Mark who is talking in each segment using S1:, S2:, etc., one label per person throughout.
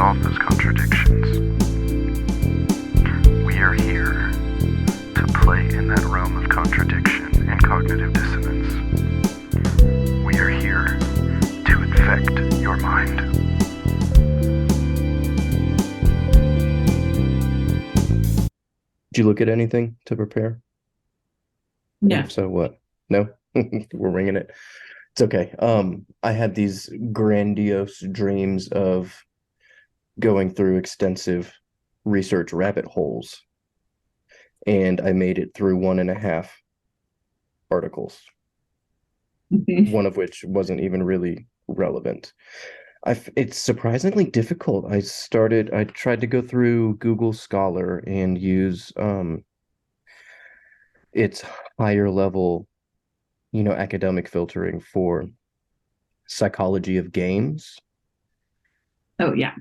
S1: solve those contradictions. We are here to play in that realm of contradiction and cognitive dissonance. We are here to infect your mind.
S2: Did you look at anything to prepare?
S3: No.
S2: If so, what? No? We're winging it. It's okay. I had these grandiose dreams of going through extensive research rabbit holes, and I made it through 1.5 articles, one of which wasn't even really relevant. It's surprisingly difficult. I tried to go through Google Scholar and use its higher level, academic filtering for psychology of games.
S3: Oh, yeah.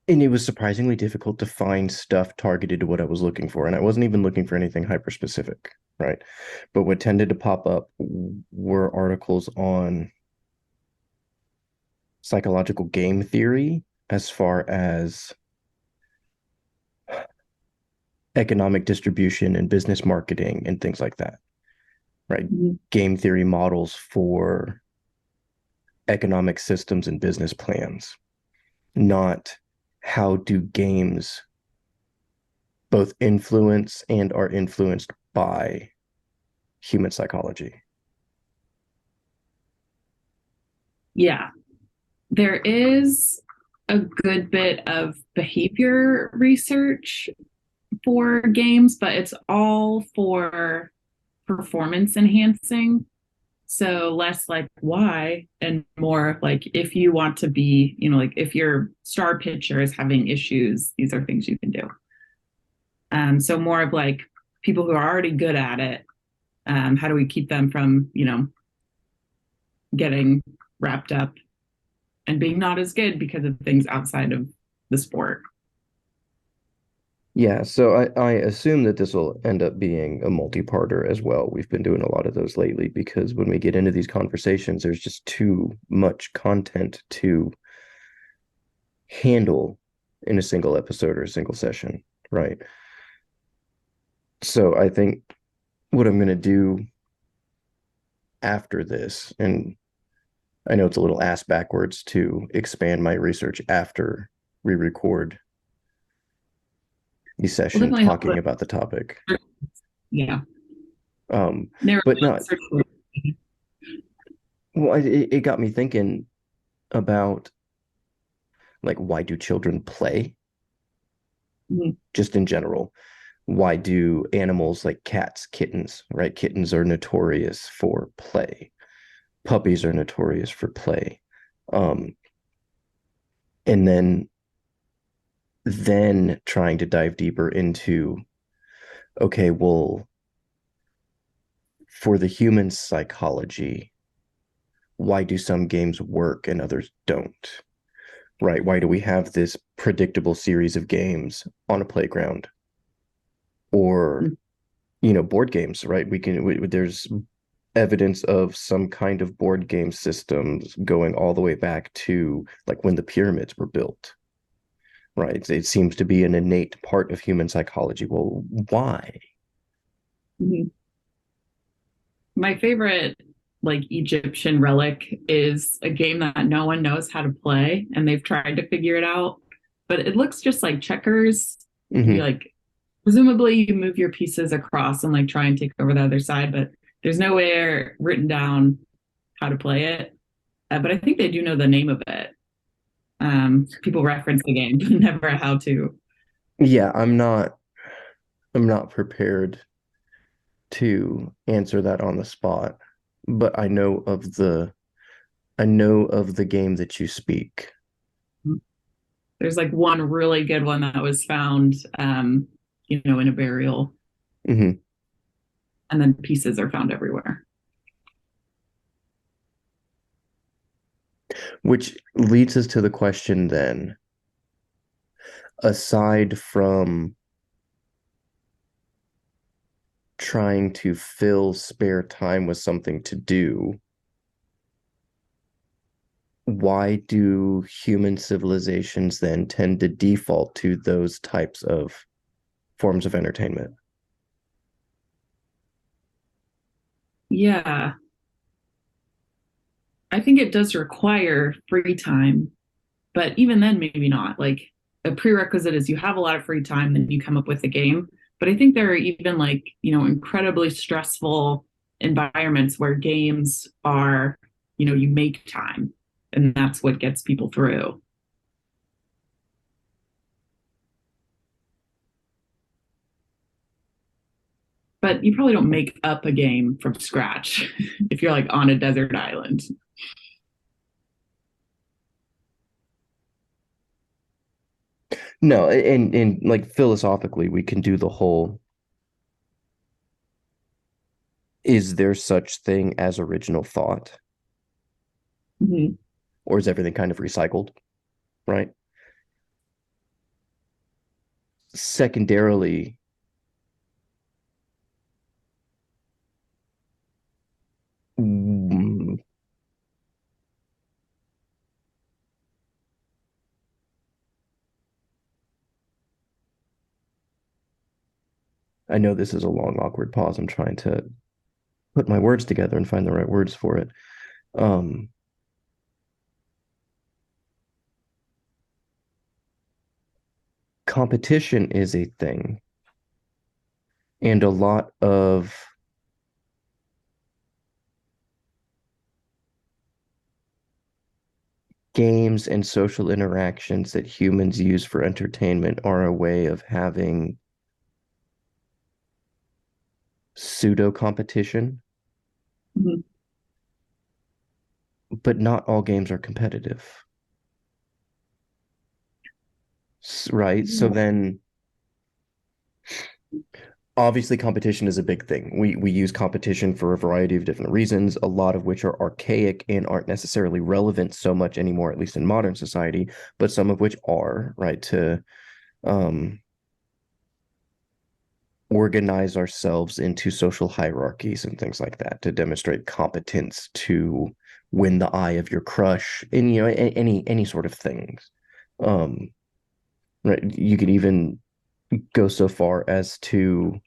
S2: And it was surprisingly difficult to find stuff targeted to what I was looking for. And I wasn't even looking for anything hyper specific, right? But what tended to pop up were articles on psychological game theory as far as economic distribution and business marketing and things like that, right? Game theory models for economic systems and business plans, not how do games both influence and are influenced by human psychology.
S3: Yeah. There is a good bit of behavior research for games, but it's all for performance enhancing. So less like why and more like if you want to be, like if your star pitcher is having issues, these are things you can do. So more of like people who are already good at it, how do we keep them from, getting wrapped up and being not as good because of things outside of the sport.
S2: Yeah, so I assume that this will end up being a multi-parter as well. We've been doing a lot of those lately because when we get into these conversations, there's just too much content to handle in a single episode or a single session, right? So I think what I'm going to do after this, and I know it's a little ass backwards to expand my research after we record the session talking about the topic.
S3: Yeah.
S2: But not. Well, it got me thinking about like why do children play? Just in general. Why do animals like cats, kittens, right? Kittens are notorious for play. Puppies are notorious for play. And then trying to dive deeper into, okay, well, for the human psychology, why do some games work and others don't? Right? Why do we have this predictable series of games on a playground? Or, board games, right? There's evidence of some kind of board game systems going all the way back to like when the pyramids were built, right? It seems to be an innate part of human psychology. Well, why?
S3: My favorite like Egyptian relic is a game that no one knows how to play and they've tried to figure it out, but it looks just like checkers. You like presumably you move your pieces across and like try and take over the other side, but there's nowhere written down how to play it. But I think they do know the name of it. People reference the game, but never how to.
S2: Yeah, I'm not prepared to answer that on the spot, but I know of the game that you speak.
S3: There's like one really good one that was found in a burial. And then pieces are found everywhere.
S2: Which leads us to the question then, aside from trying to fill spare time with something to do, why do human civilizations then tend to default to those types of forms of entertainment?
S3: Yeah, I think it does require free time, but even then, maybe not. Like a prerequisite is you have a lot of free time, then you come up with a game. But I think there are even like, incredibly stressful environments where games are, you make time and that's what gets people through. But you probably don't make up a game from scratch if you're like on a desert island.
S2: No, and like philosophically, we can do the whole, is there such thing as original thought?
S3: Mm-hmm.
S2: Or is everything kind of recycled? Right? Secondarily, mm, I know this is a long, awkward pause. I'm trying to put my words together and find the right words for it. Um, Competition is a thing, and a lot of games and social interactions that humans use for entertainment are a way of having pseudo competition,
S3: Mm-hmm.
S2: but not all games are competitive. Right? So then obviously competition is a big thing. We use competition for a variety of different reasons, a lot of which are archaic and aren't necessarily relevant so much anymore, at least in modern society, but some of which are, right, to um organize ourselves into social hierarchies and things like that to demonstrate competence, to win the eye of your crush, and any sort of things. Um, right, you could even go so far as to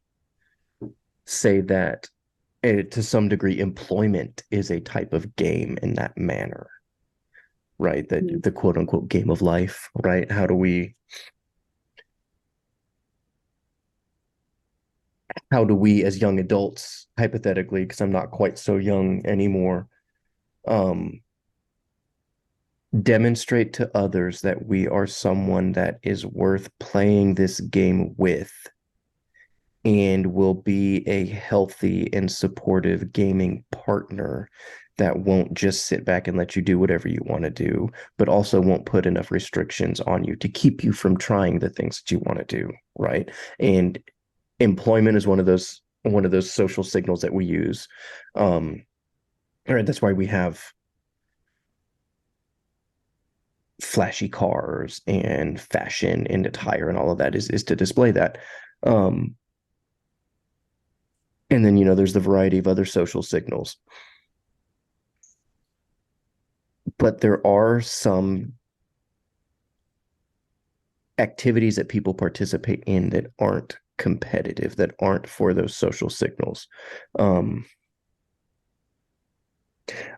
S2: say that to some degree employment is a type of game in that manner, right? That the quote unquote game of life, right? How do we as young adults, hypothetically, because I'm not quite so young anymore, um, demonstrate to others that we are someone that is worth playing this game with and will be a healthy and supportive gaming partner that won't just sit back and let you do whatever you want to do, but also won't put enough restrictions on you to keep you from trying the things that you want to do, right? And employment is one of those social signals that we use. Right, that's why we have flashy cars and fashion and attire and all of that is to display that. Um, and then, there's the variety of other social signals. But there are some activities that people participate in that aren't competitive, that aren't for those social signals.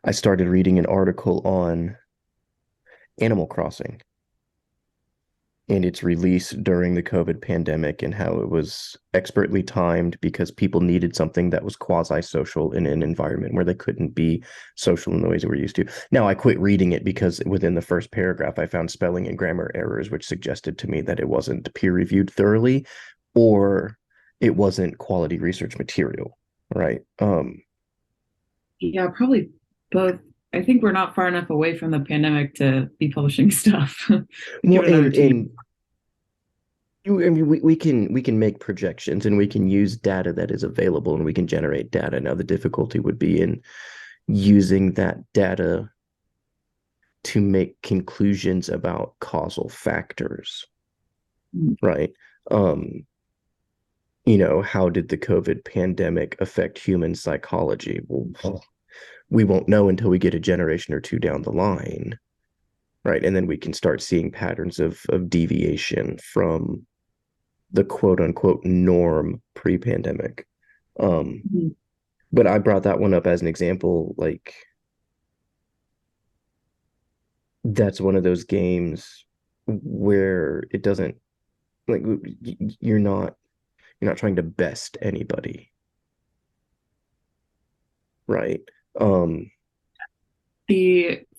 S2: I started reading an article on Animal Crossing and its release during the COVID pandemic and how it was expertly timed because people needed something that was quasi-social in an environment where they couldn't be social in the ways that we're used to. Now, I quit reading it because within the first paragraph, I found spelling and grammar errors, which suggested to me that it wasn't peer-reviewed thoroughly or it wasn't quality research material, right?
S3: Yeah, probably both. I think we're not far enough away from the pandemic to be publishing stuff. Give
S2: Well,
S3: it another 2 years.
S2: I mean, we can make projections and we can use data that is available and we can generate data. Now, the difficulty would be in using that data to make conclusions about causal factors, right? How did the COVID pandemic affect human psychology? Well, we won't know until we get a generation or two down the line, right? And then we can start seeing patterns of deviation from the quote unquote norm pre-pandemic.
S3: Mhm.
S2: But I brought that one up as an example, like that's one of those games where it doesn't like you're not trying to best anybody, right? Um,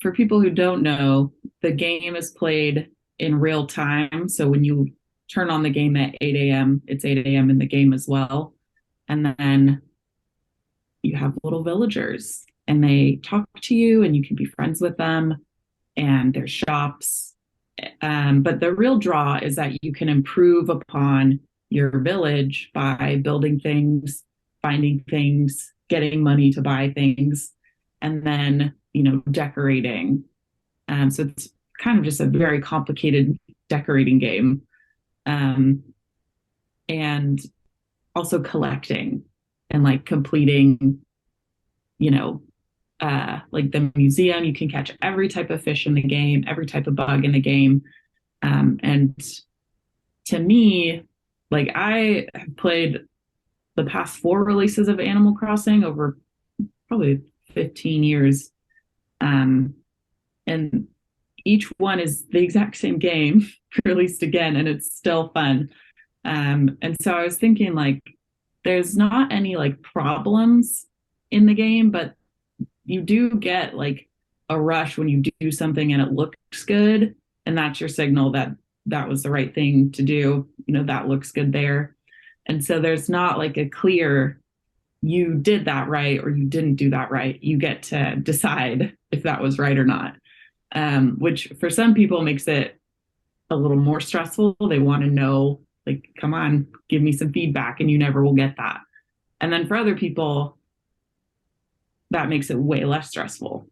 S3: For people who don't know, the game is played in real time. So when you turn on the game at 8 a.m., it's 8 a.m. in the game as well. And then you have little villagers and they talk to you and you can be friends with them, and there's shops. But the real draw is that you can improve upon your village by building things, finding things, getting money to buy things, and then, decorating. So it's kind of just a very complicated decorating game. Um, and also collecting and like completing, you know, like the museum, you can catch every type of fish in the game, every type of bug in the game. And to me, like I have played the past 4 releases of Animal Crossing over probably 15 years. And each one is the exact same game released again, and it's still fun. And so I was thinking, like, there's not any like problems in the game, but you do get like a rush when you do something and it looks good, and that's your signal that that was the right thing to do. That looks good there. And so there's not like a clear, you did that right or you didn't do that right. You get to decide if that was right or not, which for some people makes it a little more stressful. They want to know, like, come on, give me some feedback, and you never will get that. And then for other people, that makes it way less stressful.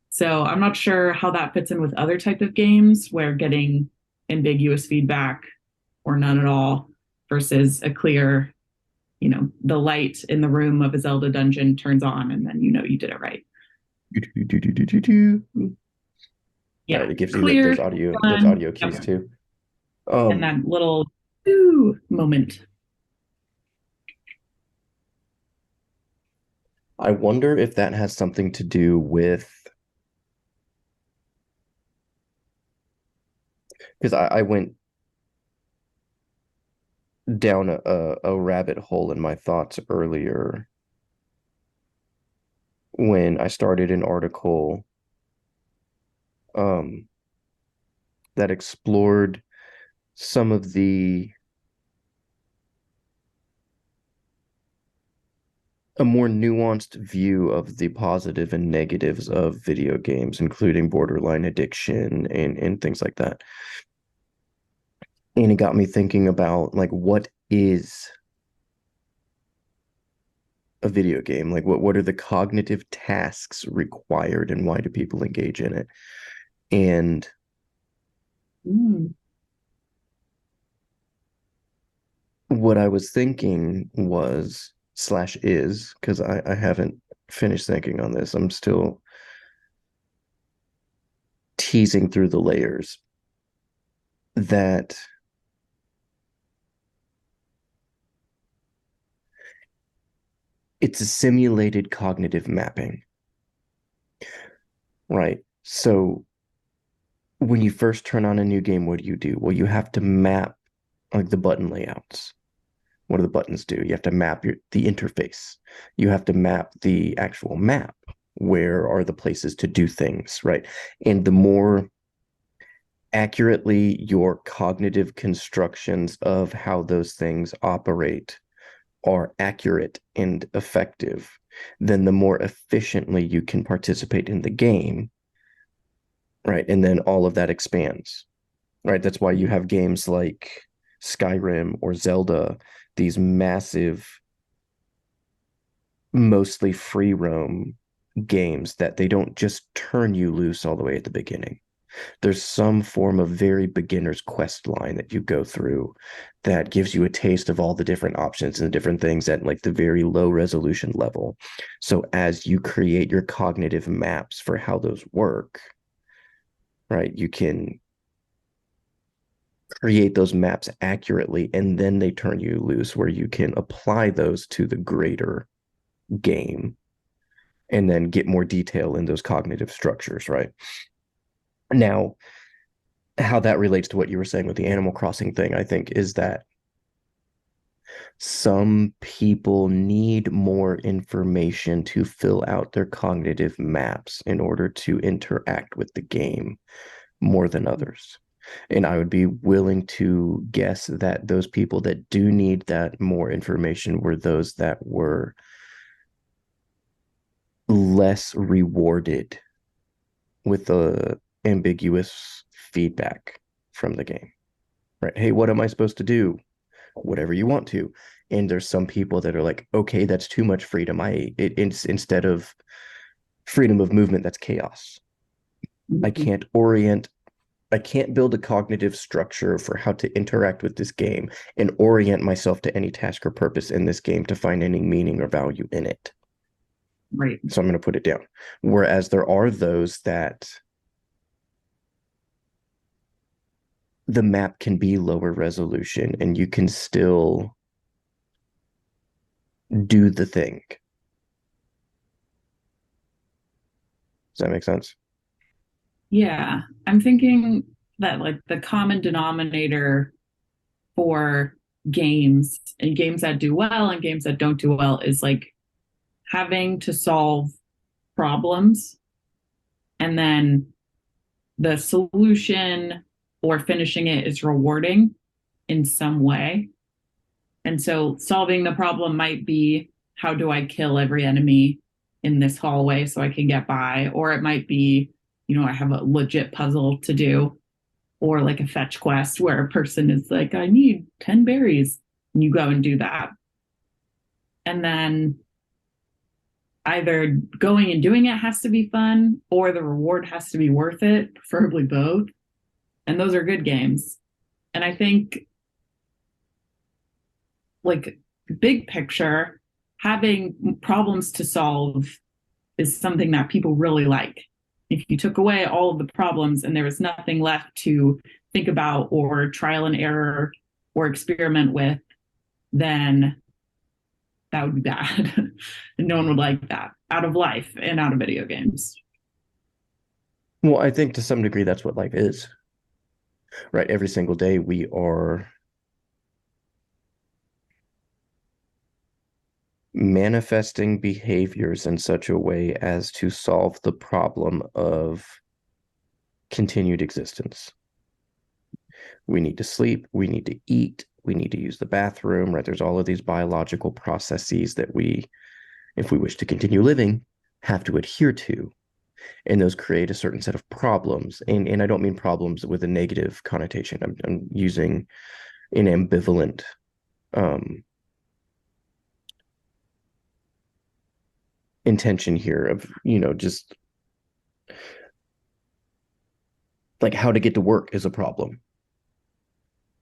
S3: So I'm not sure how that fits in with other type of games where getting ambiguous feedback or none at all versus a clear, the light in the room of a Zelda dungeon turns on and then you did it right. Yeah,
S2: right, it gives you
S3: clear,
S2: those audio cues too.
S3: And that little moment.
S2: I wonder if that has something to do with, because I went down a rabbit hole in my thoughts earlier when I started an article that explored some of a more nuanced view of the positive and negatives of video games, including borderline addiction and things like that. And it got me thinking about, like, what is a video game? Like, what are the cognitive tasks required and why do people engage in it? And what I was thinking was, slash is, because I haven't finished thinking on this. I'm still teasing through the layers, that it's a simulated cognitive mapping, right? So when you first turn on a new game, what do? Well, you have to map like the button layouts. What do the buttons do? You have to map the interface. You have to map the actual map. Where are the places to do things, right? And the more accurately your cognitive constructions of how those things operate are accurate and effective, then the more efficiently you can participate in the game, right? And then all of that expands, right? That's why you have games like Skyrim or Zelda, these massive, mostly free roam games that they don't just turn you loose all the way at the beginning. There's some form of very beginner's quest line that you go through that gives you a taste of all the different options and the different things at like the very low resolution level. So as you create your cognitive maps for how those work, right? You can create those maps accurately, and then they turn you loose where you can apply those to the greater game and then get more detail in those cognitive structures, right? Now, how that relates to what you were saying with the Animal Crossing thing, I think, is that some people need more information to fill out their cognitive maps in order to interact with the game more than others. And I would be willing to guess that those people that do need that more information were those that were less rewarded with the ambiguous feedback from the game, right? Hey, what am I supposed to do? Whatever you want to. And there's some people that are like, okay, that's too much freedom. Instead of freedom of movement, that's chaos. I can't build a cognitive structure for how to interact with this game and orient myself to any task or purpose in this game to find any meaning or value in it.
S3: Right.
S2: So I'm going to put it down. Whereas there are those that the map can be lower resolution and you can still do the thing. Does that make sense?
S3: Yeah. I'm thinking that like the common denominator for games and games that do well and games that don't do well is like having to solve problems, and then the solution or finishing it is rewarding in some way. And so solving the problem might be, how do I kill every enemy in this hallway so I can get by? Or it might be, I have a legit puzzle to do, or like a fetch quest where a person is like, I need 10 berries, and you go and do that. And then either going and doing it has to be fun, or the reward has to be worth it, preferably both. And those are good games. And I think, like, big picture, having problems to solve is something that people really like. If you took away all of the problems and there was nothing left to think about or trial and error or experiment with, then that would be bad. And no one would like that out of life and out of video games.
S2: Well, I think to some degree that's what life is, right? Every single day we are manifesting behaviors in such a way as to solve the problem of continued existence. We need to sleep, we need to eat, we need to use the bathroom, right? There's all of these biological processes that we, if we wish to continue living, have to adhere to. And those create a certain set of problems. And I don't mean problems with a negative connotation. I'm using an ambivalent intention here of, just like how to get to work is a problem.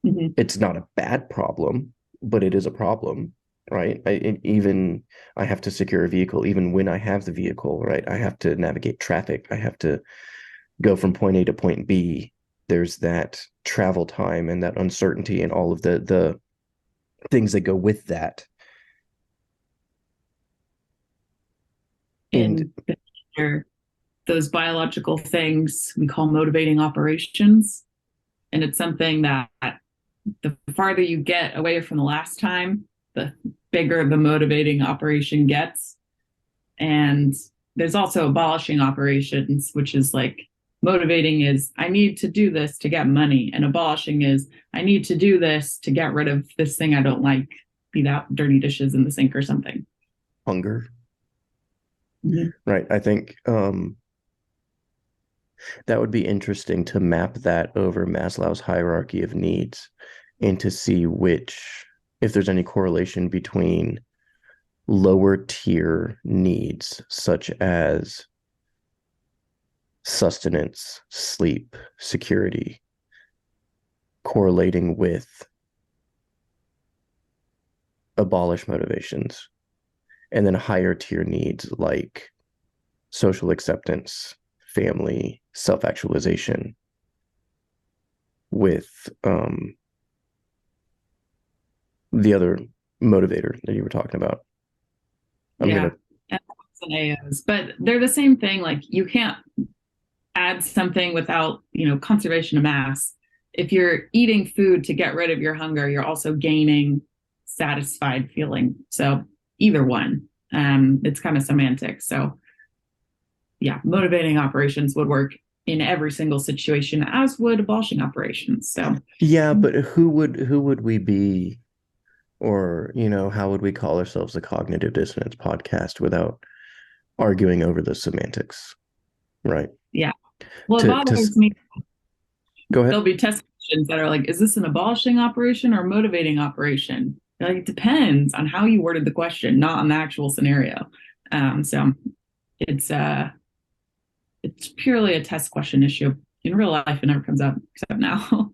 S3: Mm-hmm.
S2: It's not a bad problem, but it is a problem, right? I have to secure a vehicle, even when I have the vehicle, right? I have to navigate traffic. I have to go from point A to point B. There's that travel time and that uncertainty and all of the things that go with that.
S3: And those biological things we call motivating operations. And it's something that the farther you get away from the last time, the bigger the motivating operation gets. And there's also abolishing operations, which is like, motivating is, I need to do this to get money. And abolishing is, I need to do this to get rid of this thing I don't like, be that dirty dishes in the sink or something.
S2: Hunger.
S3: Mm-hmm.
S2: Right. I think that would be interesting to map that over Maslow's hierarchy of needs and to see if there's any correlation between lower tier needs, such as sustenance, sleep, security, correlating with abolish motivations, and then higher tier needs like social acceptance, family, self-actualization, with the other motivator that you were talking about.
S3: And AOs, but they're the same thing. Like, you can't add something without, conservation of mass. If you're eating food to get rid of your hunger, you're also gaining satisfied feeling. So either one, it's kind of semantic. So yeah, motivating operations would work in every single situation, as would abolishing operations. So
S2: yeah, but who would we be, or how would we call ourselves a Cognitive Dissonance Podcast without arguing over the semantics, right?
S3: Yeah. Well, it bothers me.
S2: Go ahead.
S3: There'll be test questions that are like, is this an abolishing operation or motivating operation? Like, it depends on how you worded the question, not on the actual scenario. So it's purely a test question issue. In real life, it never comes up except now.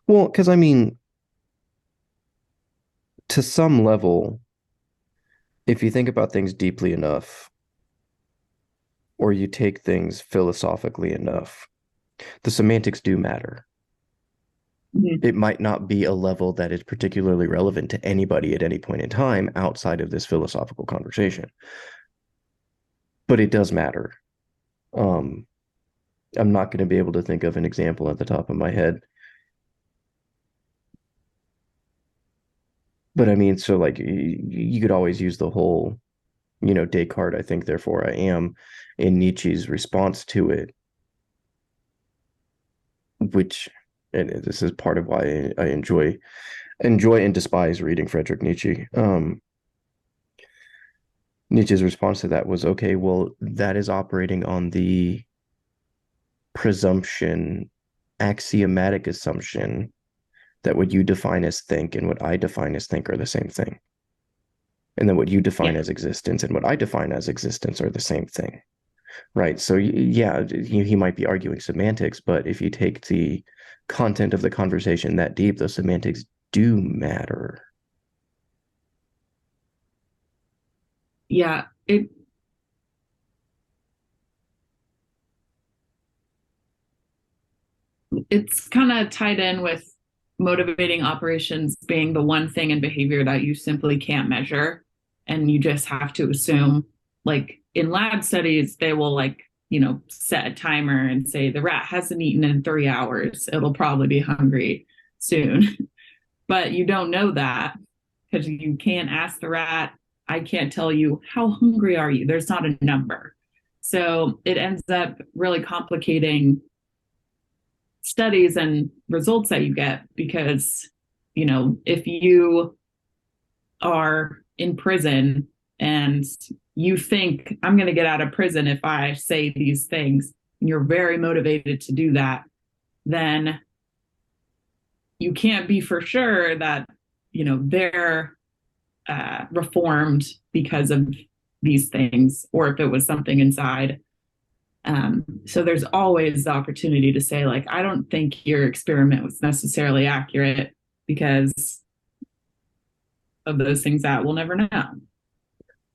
S2: Well, because to some level, if you think about things deeply enough, or you take things philosophically enough, the semantics do matter. Mm-hmm. It might not be a level that is particularly relevant to anybody at any point in time outside of this philosophical conversation, but it does matter. I'm not going to be able to think of an example at the top of my head. But so like you could always use the whole, Descartes, I think, therefore I am, in Nietzsche's response to it, which, and this is part of why I enjoy and despise reading Friedrich Nietzsche. Nietzsche's response to that was, okay, well, that is operating on the presumption, axiomatic assumption, that what you define as think and what I define as think are the same thing. And then what you define as existence and what I define as existence are the same thing. Right. So yeah, he might be arguing semantics, but if you take the content of the conversation that deep, those semantics do matter.
S3: Yeah, it's kind of tied in with motivating operations being the one thing in behavior that you simply can't measure, and you just have to assume. Like, in lab studies, they will set a timer and say the rat hasn't eaten in 3 hours. It'll probably be hungry soon. But you don't know that because you can't ask the rat. I can't tell you, how hungry are you? There's not a number. So it ends up really complicating studies and results that you get, because, if you are in prison and you think, I'm going to get out of prison if I say these things, and you're very motivated to do that, then you can't be for sure that, they're reformed because of these things, or if it was something inside. So there's always the opportunity to say, like, I don't think your experiment was necessarily accurate because of those things that we'll never know.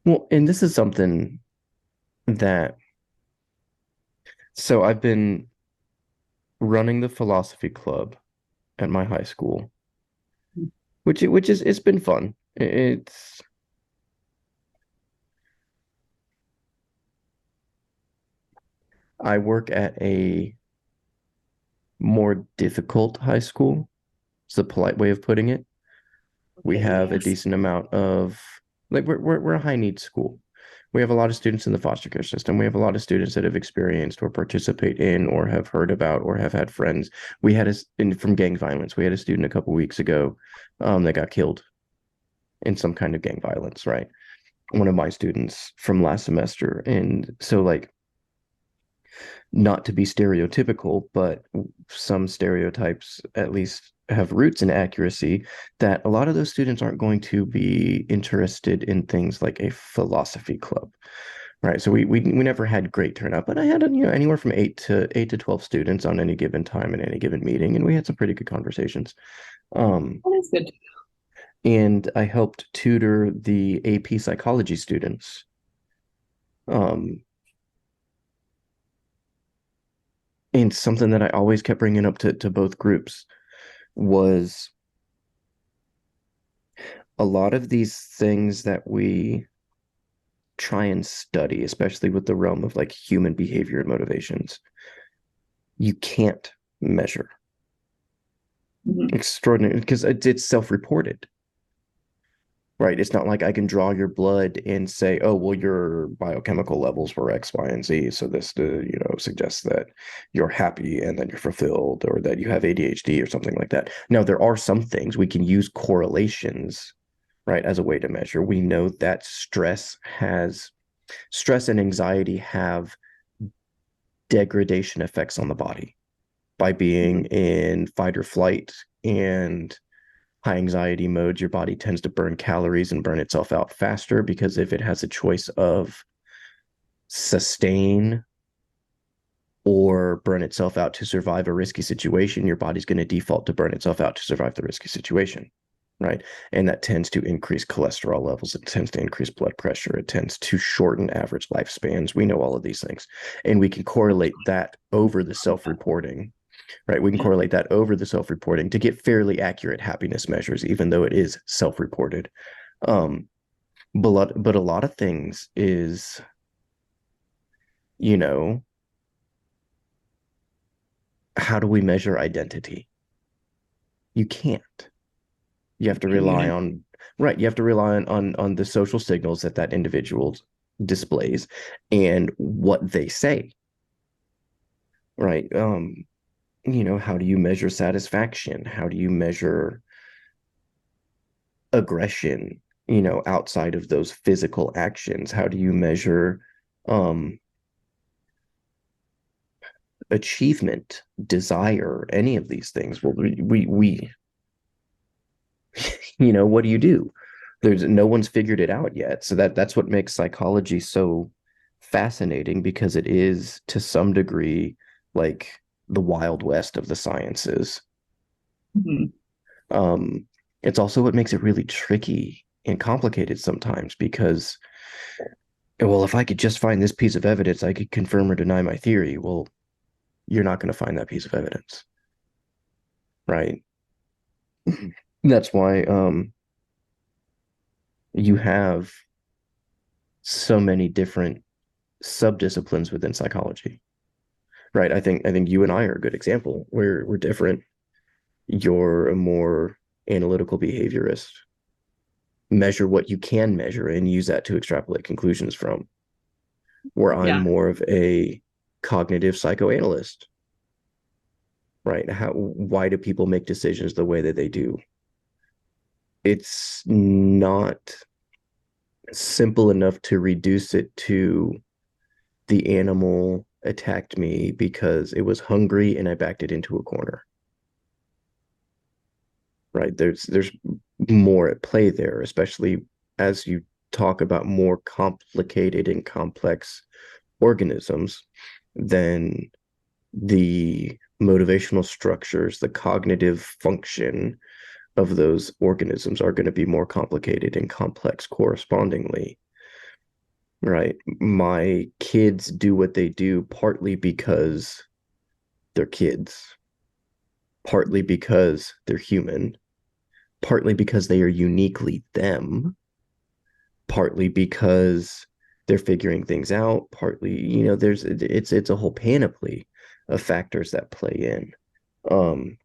S2: Well, and this is something that, so I've been running the philosophy club at my high school, which is, it's been fun. I work at a more difficult high school. It's a polite way of putting it. We have a decent amount of, like, we're a high needs school. We have a lot of students in the foster care system. We have a lot of students that have experienced or participate in or have heard about or have had friends. We had from gang violence. We had a student a couple weeks ago that got killed in some kind of gang violence, right? One of my students from last semester. And so, like, not to be stereotypical, but some stereotypes at least have roots in accuracy, that a lot of those students aren't going to be interested in things like a philosophy club, right? So we never had great turnout, but I had anywhere from 8 to 12 students on any given time in any given meeting, and we had some pretty good conversations.
S3: That's good.
S2: And I helped tutor the AP psychology students. And something that I always kept bringing up to both groups was a lot of these things that we try and study, especially with the realm of like human behavior and motivations, you can't measure. Extraordinary, because it's self-reported, right? It's not like I can draw your blood and say, oh, well, your biochemical levels were X, Y, and Z, so this suggests that you're happy and that you're fulfilled, or that you have ADHD or something like that. Now, there are some things we can use correlations, right, as a way to measure. We know that stress and anxiety have degradation effects on the body by being in fight or flight and high anxiety modes. Your body tends to burn calories and burn itself out faster, because if it has a choice of sustain or burn itself out to survive a risky situation, your body's going to default to burn itself out to survive the risky situation, right? And that tends to increase cholesterol levels. It tends to increase blood pressure. It tends to shorten average lifespans. We know all of these things, and we can correlate that over the self-reporting, right? We can correlate that over the self-reporting to get fairly accurate happiness measures, even though it is self-reported. But a lot of things is, how do we measure identity? You can't. You have to rely on, right, you have to rely on the social signals that individual displays and what they say, right? How do you measure satisfaction? How do you measure aggression, outside of those physical actions? How do you measure achievement, desire, any of these things? Well, we what do you do? There's no one's figured it out yet. So that's what makes psychology so fascinating, because it is to some degree like the Wild West of the sciences. It's also what makes it really tricky and complicated sometimes, because, well, if I could just find this piece of evidence, I could confirm or deny my theory. Well, you're not going to find that piece of evidence, right? That's why you have so many different subdisciplines within psychology, right? I think you and I are a good example. We're different. You're a more analytical behaviorist. Measure what you can measure and use that to extrapolate conclusions from. Where I'm more of a cognitive psychoanalyst, right? Why do people make decisions the way that they do? It's not simple enough to reduce it to the animal attacked me because it was hungry and I backed it into a corner. Right? There's more at play there, especially as you talk about more complicated and complex organisms. Then the motivational structures, the cognitive function of those organisms are going to be more complicated and complex correspondingly, right? My kids do what they do partly because they're kids, partly because they're human, partly because they are uniquely them, partly because they're figuring things out, partly, it's a whole panoply of factors that play in.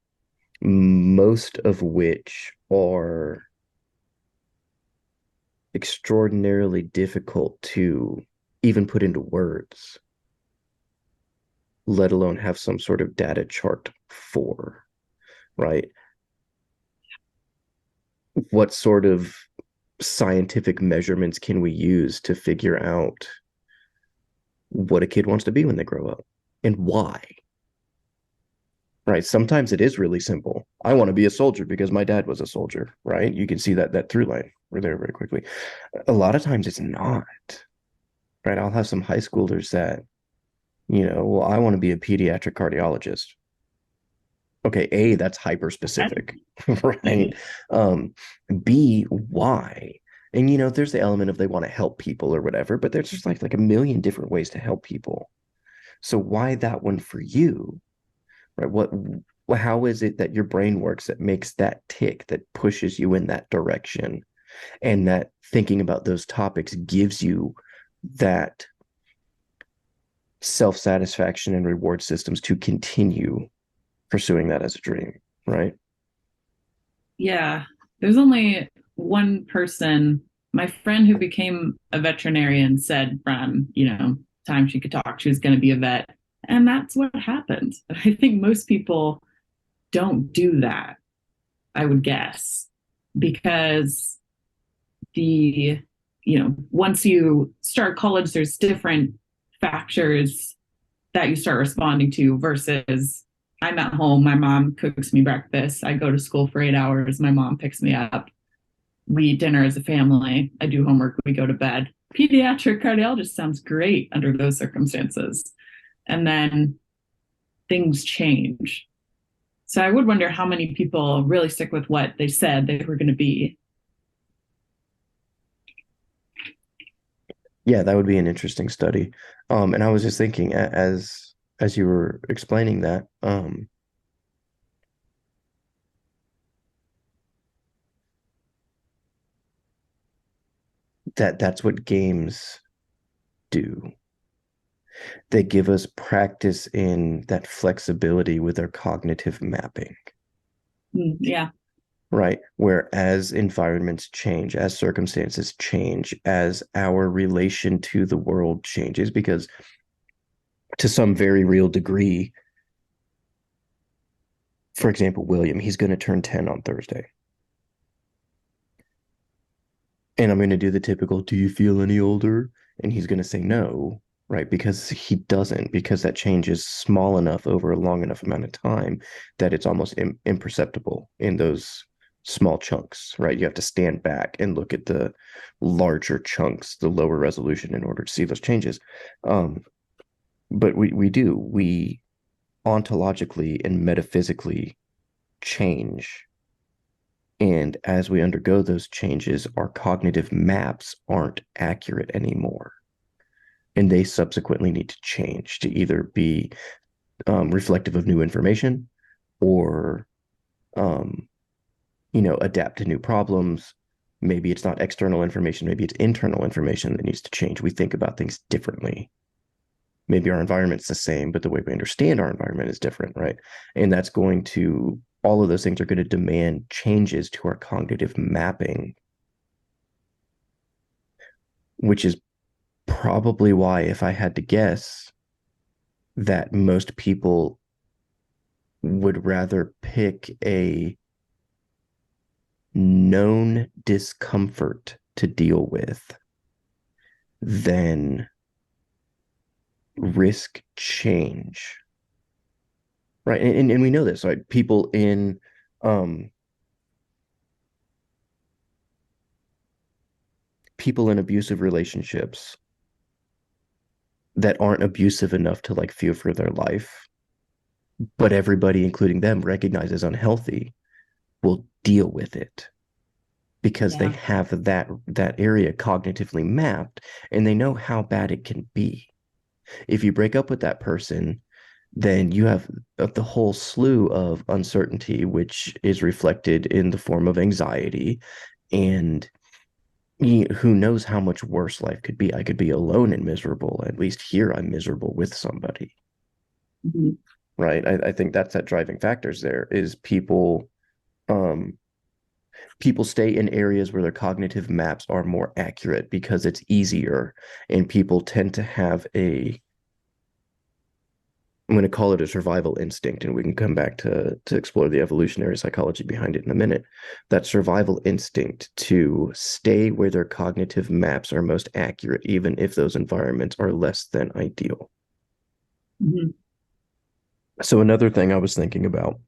S2: Most of which are extraordinarily difficult to even put into words, let alone have some sort of data chart for, right? What sort of scientific measurements can we use to figure out what a kid wants to be when they grow up and why? Right. Sometimes it is really simple. I want to be a soldier because my dad was a soldier, right? You can see that through line. We're there very quickly. A lot of times it's not, right? I'll have some high schoolers that, well, I want to be a pediatric cardiologist. Okay, A, that's hyper specific, right? B, why? And there's the element of they want to help people or whatever, but there's just like a million different ways to help people, So why that one for you, right? How is it that your brain works that makes that tick, that pushes you in that direction, and that thinking about those topics gives you that self-satisfaction and reward systems to continue pursuing that as a dream, right?
S3: Yeah. There's only one person, my friend who became a veterinarian said from, time she could talk, she was going to be a vet. And that's what happened. I think most people don't do that, I would guess, because once you start college, there's different factors that you start responding to versus I'm at home, my mom cooks me breakfast, I go to school for 8 hours, my mom picks me up, we eat dinner as a family, I do homework, we go to bed. Pediatric cardiologist sounds great under those circumstances. And then things change. So I would wonder how many people really stick with what they said they were going to be.
S2: Yeah, that would be an interesting study. And I was just thinking as you were explaining that, that's what games do. They give us practice in that flexibility with our cognitive mapping.
S3: Yeah.
S2: Right. Where as environments change, as circumstances change, as our relation to the world changes, because to some very real degree, for example, William, he's going to turn 10 on Thursday. And I'm going to do the typical, do you feel any older? And he's going to say no, right? Because he doesn't, because that change is small enough over a long enough amount of time that it's almost imperceptible in those small chunks, right? You have to stand back and look at the larger chunks, the lower resolution in order to see those changes. But we ontologically and metaphysically change. And as we undergo those changes, our cognitive maps aren't accurate anymore. And they subsequently need to change to either be reflective of new information or, adapt to new problems. Maybe it's not external information, maybe it's internal information that needs to change. We think about things differently. Maybe our environment's the same, but the way we understand our environment is different, right? And all of those things are going to demand changes to our cognitive mapping, which is probably why, if I had to guess, that most people would rather pick a known discomfort to deal with than risk change. Right. And we know this, right? People in abusive relationships that aren't abusive enough to like fear for their life, but everybody, including them, recognizes unhealthy, will deal with it because they have that area cognitively mapped and they know how bad it can be. If you break up with that person, then you have the whole slew of uncertainty, which is reflected in the form of anxiety. And who knows how much worse life could be? I could be alone and miserable. At least here I'm miserable with somebody.
S3: Mm-hmm.
S2: Right. I think that's that driving factors there is people stay in areas where their cognitive maps are more accurate because it's easier. And people tend to have I'm going to call it a survival instinct, and we can come back to explore the evolutionary psychology behind it in a minute. That survival instinct to stay where their cognitive maps are most accurate, even if those environments are less than ideal.
S3: Mm-hmm.
S2: So another thing I was thinking about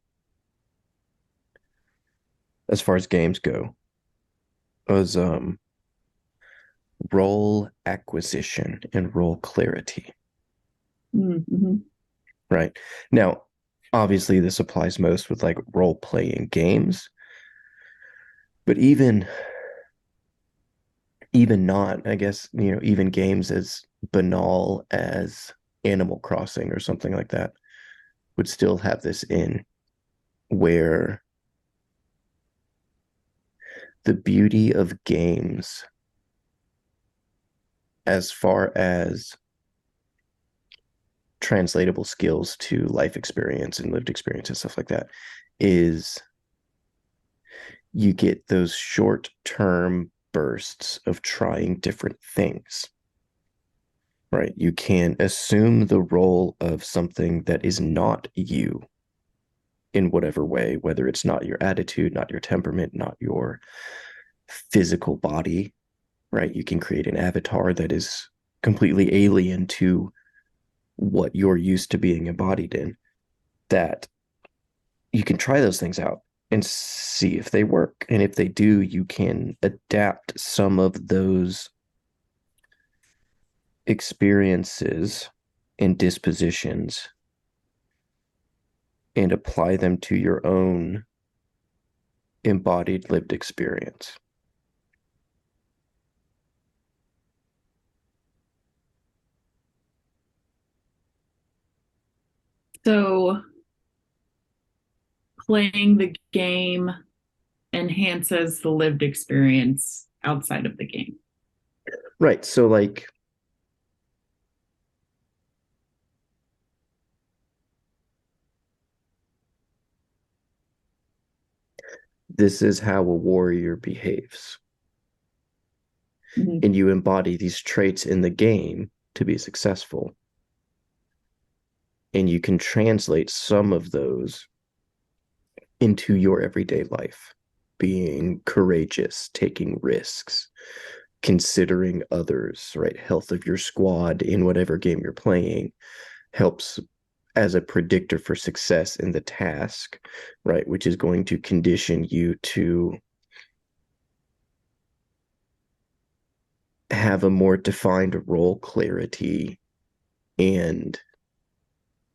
S2: as far as games go was role acquisition and role clarity.
S3: Mm-hmm.
S2: Right. Now, obviously, this applies most with like role-playing games, but even not, I guess, even games as banal as Animal Crossing or something like that would still have this in, where the beauty of games, as far as translatable skills to life experience and lived experience and stuff like that, is you get those short-term bursts of trying different things, right? You can assume the role of something that is not you in whatever way, whether it's not your attitude, not your temperament, not your physical body, right? You can create an avatar that is completely alien to what you're used to being embodied in, that you can try those things out and see if they work. And if they do, you can adapt some of those experiences and dispositions and apply them to your own embodied lived experience.
S3: So playing the game enhances the lived experience outside of the game.
S2: Right. So like, this is how a warrior behaves.
S3: Mhm.
S2: And you embody these traits in the game to be successful. And you can translate some of those into your everyday life, being courageous, taking risks, considering others, right? Health of your squad in whatever game you're playing helps as a predictor for success in the task, right? Which is going to condition you to have a more defined role clarity and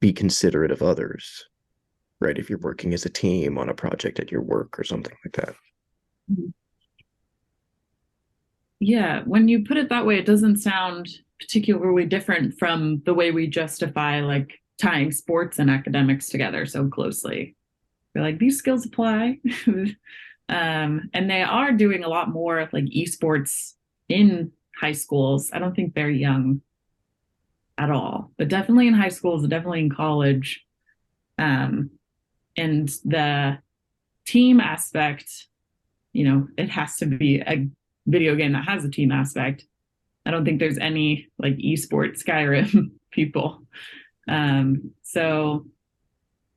S2: be considerate of others, right? If you're working as a team on a project at your work or something like that.
S3: Yeah, when you put it that way, it doesn't sound particularly different from the way we justify like tying sports and academics together so closely. We're like, these skills apply. And they are doing a lot more like esports in high schools. I don't think they're young at all, but definitely in high schools, definitely in college. And the team aspect, it has to be a video game that has a team aspect. I don't think there's any like esports Skyrim people. So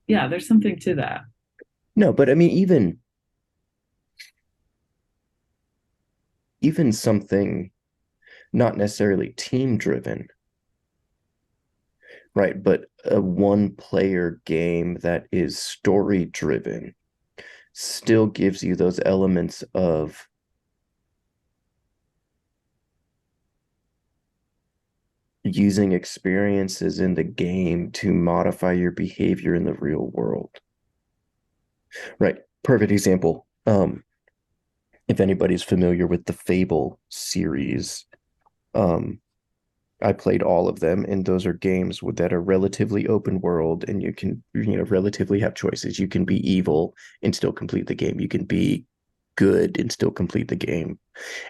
S3: yeah, there's something to that.
S2: No, but I mean, even something not necessarily team driven, right? But a one player game that is story driven still gives you those elements of using experiences in the game to modify your behavior in the real world. Right. Perfect example. If anybody's familiar with the Fable series, I played all of them, and those are games that are relatively open world, and you can, relatively have choices. You can be evil and still complete the game. You can be good and still complete the game.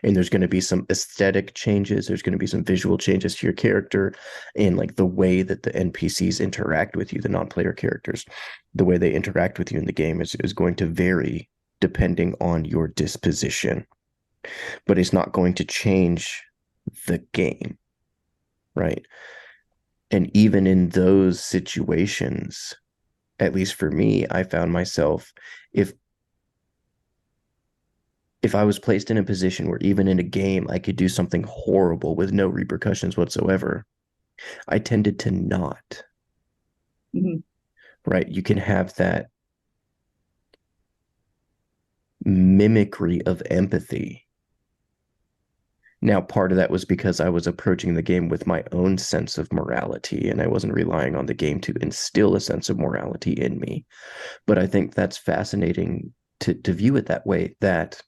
S2: And there's going to be some aesthetic changes. There's going to be some visual changes to your character, and like the way that the NPCs interact with you, the non-player characters, the way they interact with you in the game is going to vary depending on your disposition. But it's not going to change the game, right? And even in those situations, at least for me, I found myself, if I was placed in a position where even in a game I could do something horrible with no repercussions whatsoever, I tended to not.
S3: Mhm.
S2: Right? You can have that mimicry of empathy. Now, part of that was because I was approaching the game with my own sense of morality, and I wasn't relying on the game to instill a sense of morality in me. But I think that's fascinating to view it that way, that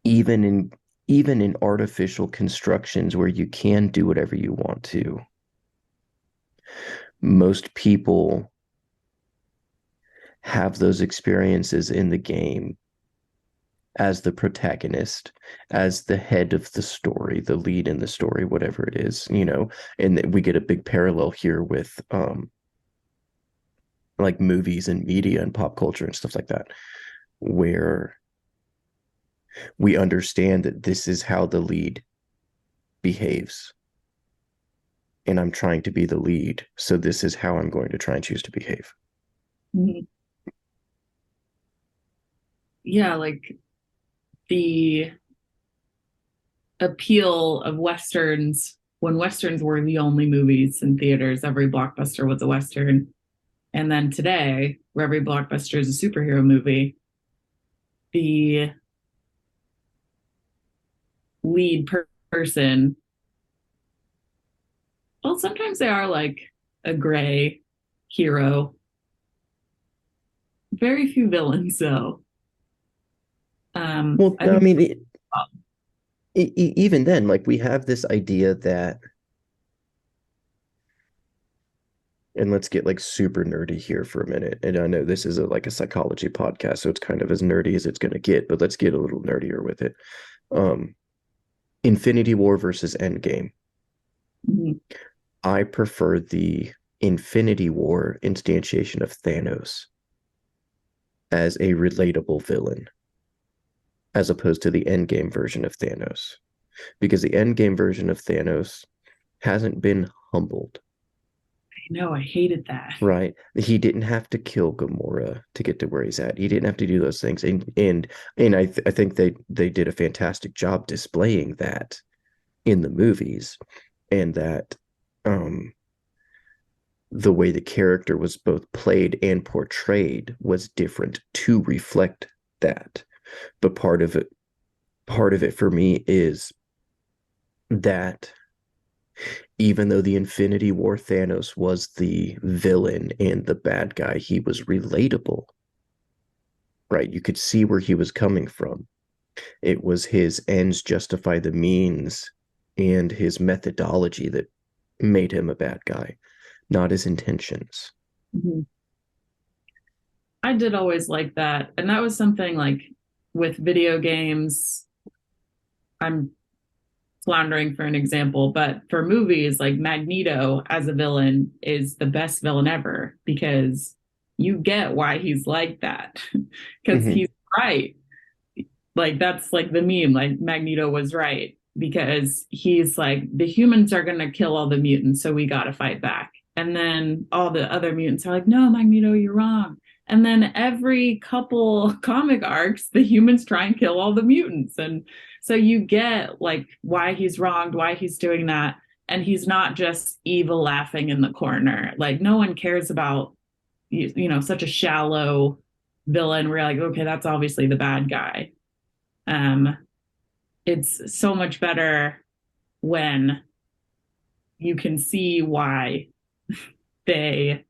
S2: even in artificial constructions where you can do whatever you want to, most people have those experiences in the game as the protagonist, as the head of the story, the lead in the story, whatever it is, and we get a big parallel here with like movies and media and pop culture and stuff like that, where we understand that this is how the lead behaves. And I'm trying to be the lead, so this is how I'm going to try and choose to behave.
S3: Mhm. Yeah, like the appeal of Westerns, when Westerns were the only movies in theaters, every blockbuster was a Western. And then today, where every blockbuster is a superhero movie, the lead person, well, sometimes they are like a gray hero. Very few villains, though.
S2: Well,
S3: I
S2: I
S3: think,
S2: mean, even then, like we have this idea that, and let's get like super nerdy here for a minute. And I know this is like a psychology podcast, so it's kind of as nerdy as it's going to get, but let's get a little nerdier with it. Infinity War versus Endgame.
S3: mm-hmm.
S2: I prefer the Infinity War instantiation of Thanos as a relatable villain, as opposed to the Endgame version of Thanos. Because the Endgame version of Thanos hasn't been humbled.
S3: I know, I hated that.
S2: Right. He didn't have to kill Gamora to get to where he's at. He didn't have to do those things. And I think they did a fantastic job displaying that in the movies, and that the way the character was both played and portrayed was different to reflect that. But part of it for me is that even though the Infinity War Thanos was the villain and the bad guy, he was relatable, right? You could see where he was coming from. It was his ends justify the means and his methodology that made him a bad guy, not his intentions.
S3: Mm-hmm. I did always like that. And that was something like with video games, I'm floundering for an example, but for movies, like Magneto as a villain is the best villain ever because you get why he's like that because
S2: Mm-hmm.
S3: he's right. Like that's like the meme, like Magneto was right because he's like the humans are going to kill all the mutants, so we got to fight back. And then all the other mutants are like, no, Magneto, you're wrong. And then every couple comic arcs, the humans try and kill all the mutants. And so you get like why he's wronged, why he's doing that. And he's not just evil laughing in the corner. Like no one cares about, such a shallow villain where you're like, okay, that's obviously the bad guy. Um, it's so much better when you can see why they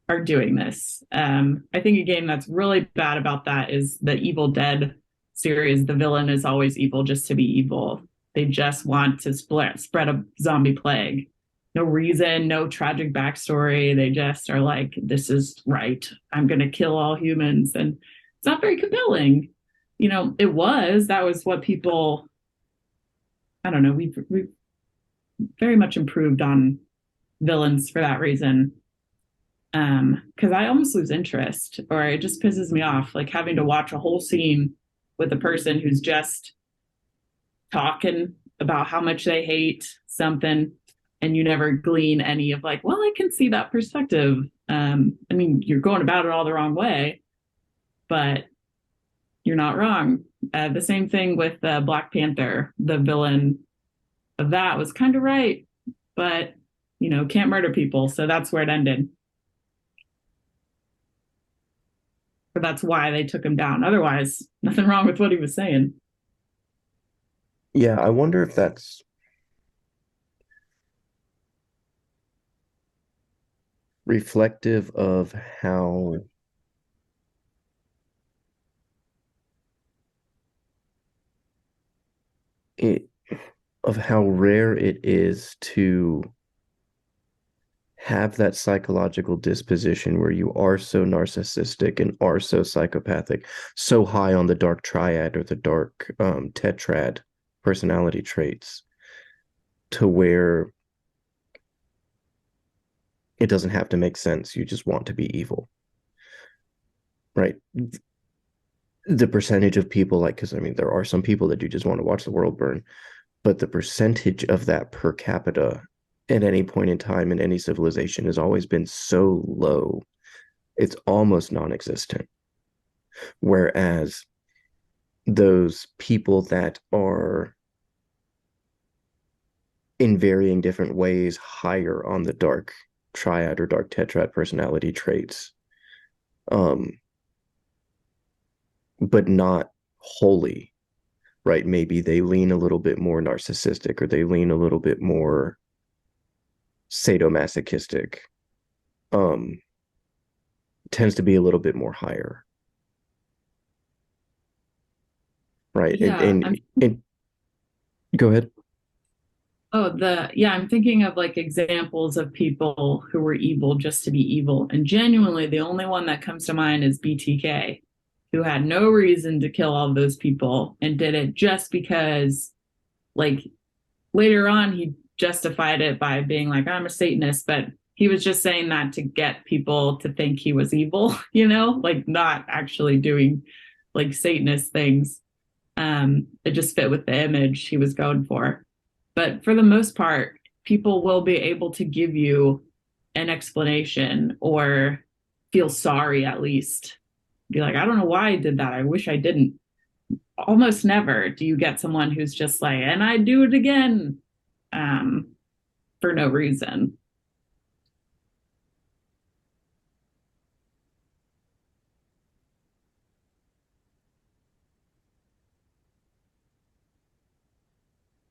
S3: are doing this. I think a game that's really bad about that is the Evil Dead series. The villain is always evil just to be evil. They just want to spread a zombie plague. No reason, no tragic backstory. They just are like, this is right. I'm going to kill all humans. And it's not very compelling. That was what people, I don't know, we've very much improved on villains for that reason. Because I almost lose interest or it just pisses me off, like having to watch a whole scene with a person who's just talking about how much they hate something and you never glean any of like, well, I can see that perspective. I mean, you're going about it all the wrong way, but you're not wrong. The same thing with Black Panther. The villain of that was kind of right, but can't murder people, so that's where it ended. But that's why they took him down. Otherwise, nothing wrong with what he was saying.
S2: Yeah, I wonder if that's reflective of how of how rare it is to have that psychological disposition where you are so narcissistic and are so psychopathic, so high on the dark triad or the dark tetrad personality traits, to where it doesn't have to make sense. You just want to be evil, right? The percentage of people, like, because I mean, there are some people that do just want to watch the world burn, but the percentage of that per capita at any point in time in any civilization has always been so low, it's almost non-existent. Whereas those people that are in varying different ways higher on the dark triad or dark tetrad personality traits, but not wholly, right? Maybe they lean a little bit more narcissistic, or they lean a little bit more sadomasochistic, tends to be a little bit more higher, right?
S3: Yeah,
S2: And go ahead.
S3: I'm thinking of like examples of people who were evil just to be evil. And genuinely, the only one that comes to mind is BTK, who had no reason to kill all those people and did it just because, like, later on, he justified it by being like, I'm a Satanist, but he was just saying that to get people to think he was evil, like not actually doing like Satanist things. It just fit with the image he was going for. But for the most part, people will be able to give you an explanation or feel sorry at least. Be like, I don't know why I did that. I wish I didn't. Almost never do you get someone who's just like, and I do it again, for no reason.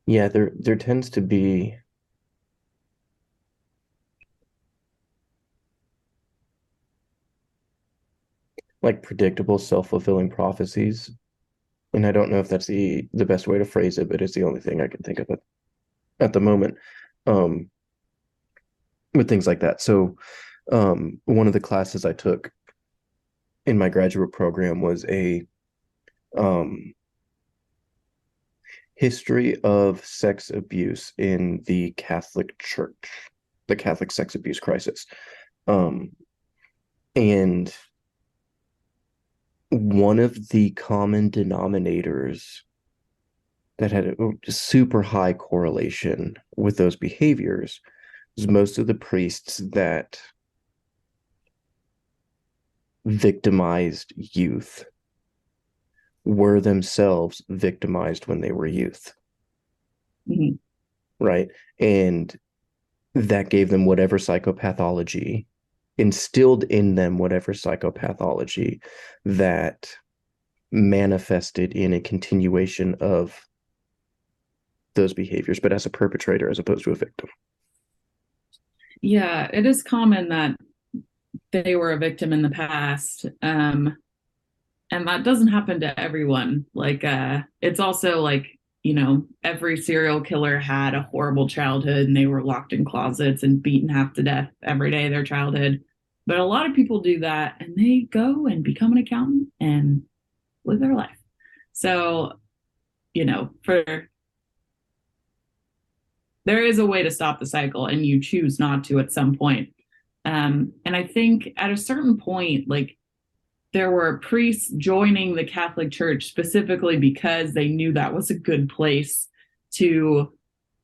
S2: Yeah, there tends to be like predictable self-fulfilling prophecies. And I don't know if that's the best way to phrase it, but it's the only thing I can think of at the moment, with things like that. So one of the classes I took in my graduate program was a history of sex abuse in the Catholic Church, the Catholic sex abuse crisis. And one of the common denominators that had a super high correlation with those behaviors was most of the priests that victimized youth were themselves victimized when they were youth.
S3: Mm-hmm.
S2: Right? And that gave them whatever psychopathology, instilled in them whatever psychopathology that manifested in a continuation of those behaviors, but as a perpetrator as opposed to a victim.
S3: Yeah, it is common that they were a victim in the past. And that doesn't happen to everyone. Like, it's also like, every serial killer had a horrible childhood and they were locked in closets and beaten half to death every day of their childhood. But a lot of people do that and they go and become an accountant and live their life. So, there is a way to stop the cycle, and you choose not to at some point. And I think at a certain point, like, there were priests joining the Catholic Church specifically because they knew that was a good place to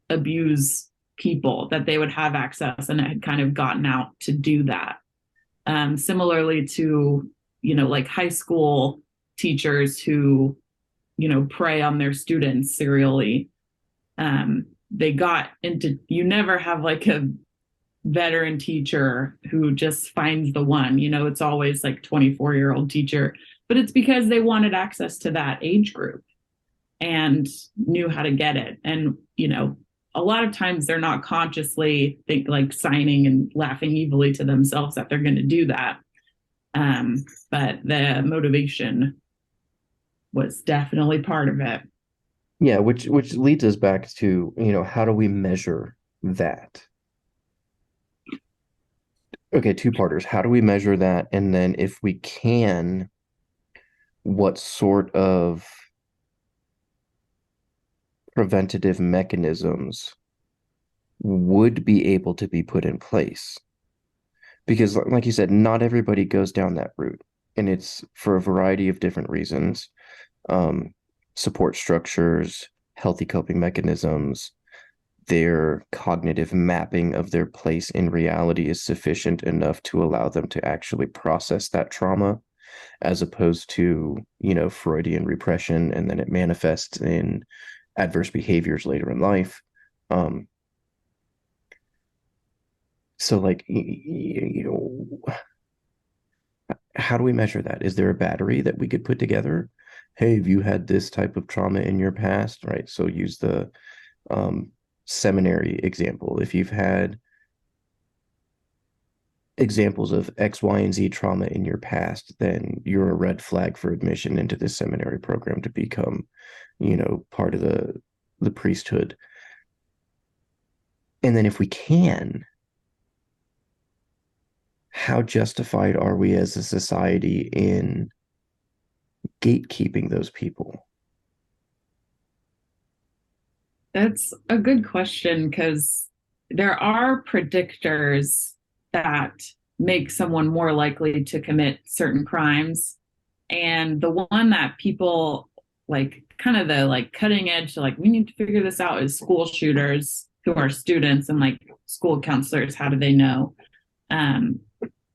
S3: abuse people, that they would have access, and it had kind of gotten out to do that. Similarly to, like high school teachers who, prey on their students serially. They got into, you never have like a veteran teacher who just finds the one, it's always like 24-year-old teacher, but it's because they wanted access to that age group and knew how to get it. And, a lot of times they're not consciously signing and laughing evilly to themselves that they're going to do that. But the motivation was definitely part of it.
S2: Yeah, which leads us back to, how do we measure that? Okay, two-parters. How do we measure that? And then if we can, what sort of preventative mechanisms would be able to be put in place? Because like you said, not everybody goes down that route, and it's for a variety of different reasons. Um, Support structures, healthy coping mechanisms, their cognitive mapping of their place in reality is sufficient enough to allow them to actually process that trauma, as opposed to, Freudian repression, and then it manifests in adverse behaviors later in life. Um, so like, how do we measure that? Is there a battery that we could put together? Hey, have you had this type of trauma in your past? Right. So use the um, seminary example. If you've had examples of X, Y, and Z trauma in your past, then you're a red flag for admission into this seminary program to become, part of the priesthood. And then if we can, how justified are we as a society in gatekeeping those people?
S3: That's a good question because there are predictors that make someone more likely to commit certain crimes. And the one that people like, kind of the like cutting edge, like we need to figure this out, is school shooters who are students, and like school counselors, how do they know? Um,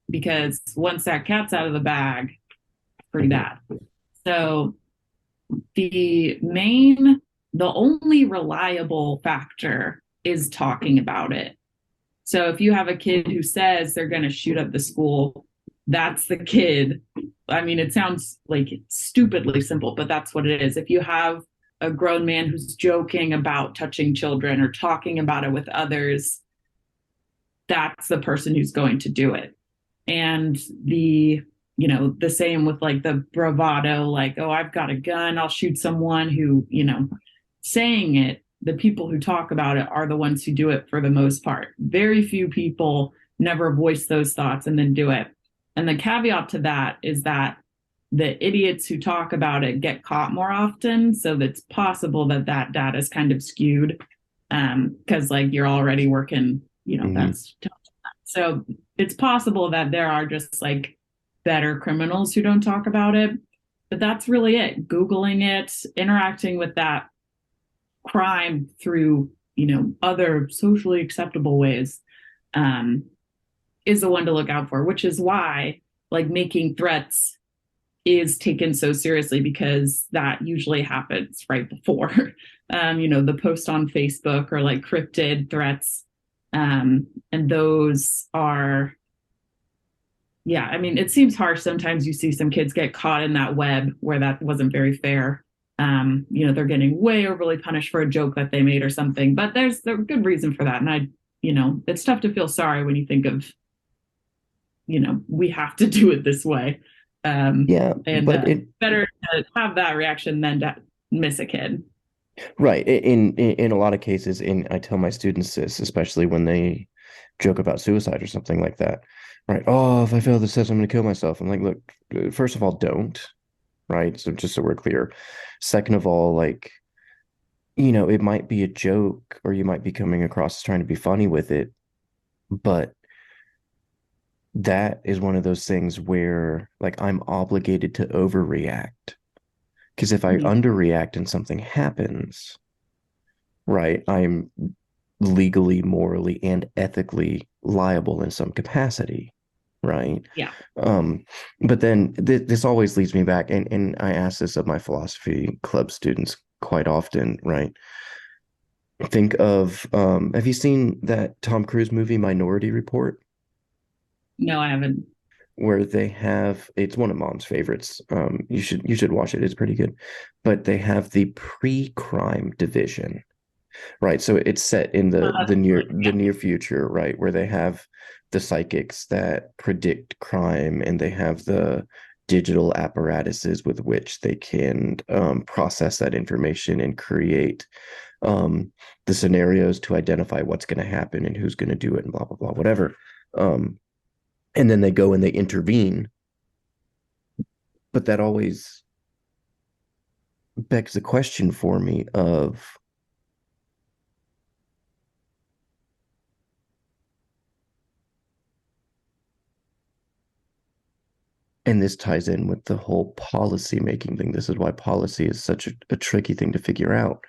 S3: because once that cat's out of the bag, it's pretty bad. So the only reliable factor is talking about it. So if you have a kid who says they're going to shoot up the school, that's the kid. I mean, it sounds like stupidly simple, but that's what it is. If you have a grown man who's joking about touching children or talking about it with others, that's the person who's going to do it. And the same with like the bravado, like, oh, I've got a gun, I'll shoot someone, who, saying it, the people who talk about it are the ones who do it for the most part. Very few people never voice those thoughts and then do it. And the caveat to that is that the idiots who talk about it get caught more often. So it's possible that that data is kind of skewed, because like you're already working, that's so it's possible that there are just like better criminals who don't talk about it. But that's really it. Googling it, interacting with that crime through, other socially acceptable ways, is the one to look out for, which is why like making threats is taken so seriously, because that usually happens right before, the post on Facebook or like cryptid threats. And those are, yeah, I mean, it seems harsh. Sometimes you see some kids get caught in that web where that wasn't very fair. They're getting way overly punished for a joke that they made or something, but there's a good reason for that. And it's tough to feel sorry when you think of, we have to do it this way.
S2: Yeah,
S3: and
S2: but
S3: better to have that reaction than to miss a kid.
S2: right. In a lot of cases, I tell my students this, especially when they joke about suicide or something like that. Right. Oh, if I fail this test, I'm going to kill myself. I'm like, look, first of all, don't. Right. So just so we're clear. Second of all, like, it might be a joke, or you might be coming across as trying to be funny with it, but that is one of those things where like I'm obligated to overreact. Because if I underreact and something happens, right, I'm legally, morally, and ethically liable in some capacity, right?
S3: Yeah.
S2: But then this always leads me back, and I ask this of my philosophy club students quite often, right? Think of, have you seen that Tom Cruise movie Minority Report?
S3: No, I haven't.
S2: Where they have, it's one of Mom's favorites. You should watch it. It's pretty good. But they have the pre-crime division, right? So it's set in the near future, right? Where they have the psychics that predict crime, and they have the digital apparatuses with which they can process that information and create the scenarios to identify what's going to happen and who's going to do it and blah, blah, blah, whatever. And then they go and they intervene. But that always begs the question for me of, and this ties in with the whole policy making thing. This is why policy is such a tricky thing to figure out.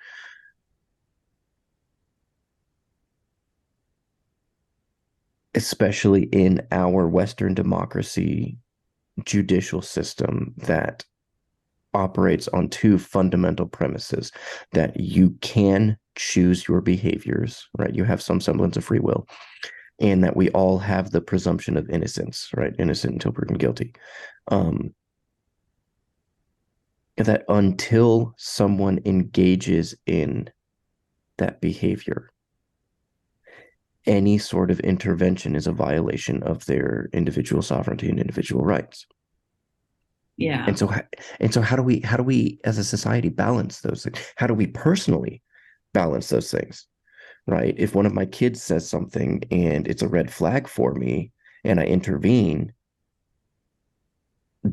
S2: Especially in our Western democracy judicial system that operates on two fundamental premises: that you can choose your behaviors, right? You have some semblance of free will, and that we all have the presumption of innocence, right? Innocent until proven guilty. That until someone engages in that behavior, any sort of intervention is a violation of their individual sovereignty and individual rights.
S3: Yeah.
S2: And so how do we as a society balance those things? How do we personally balance those things? Right? If one of my kids says something and it's a red flag for me and I intervene,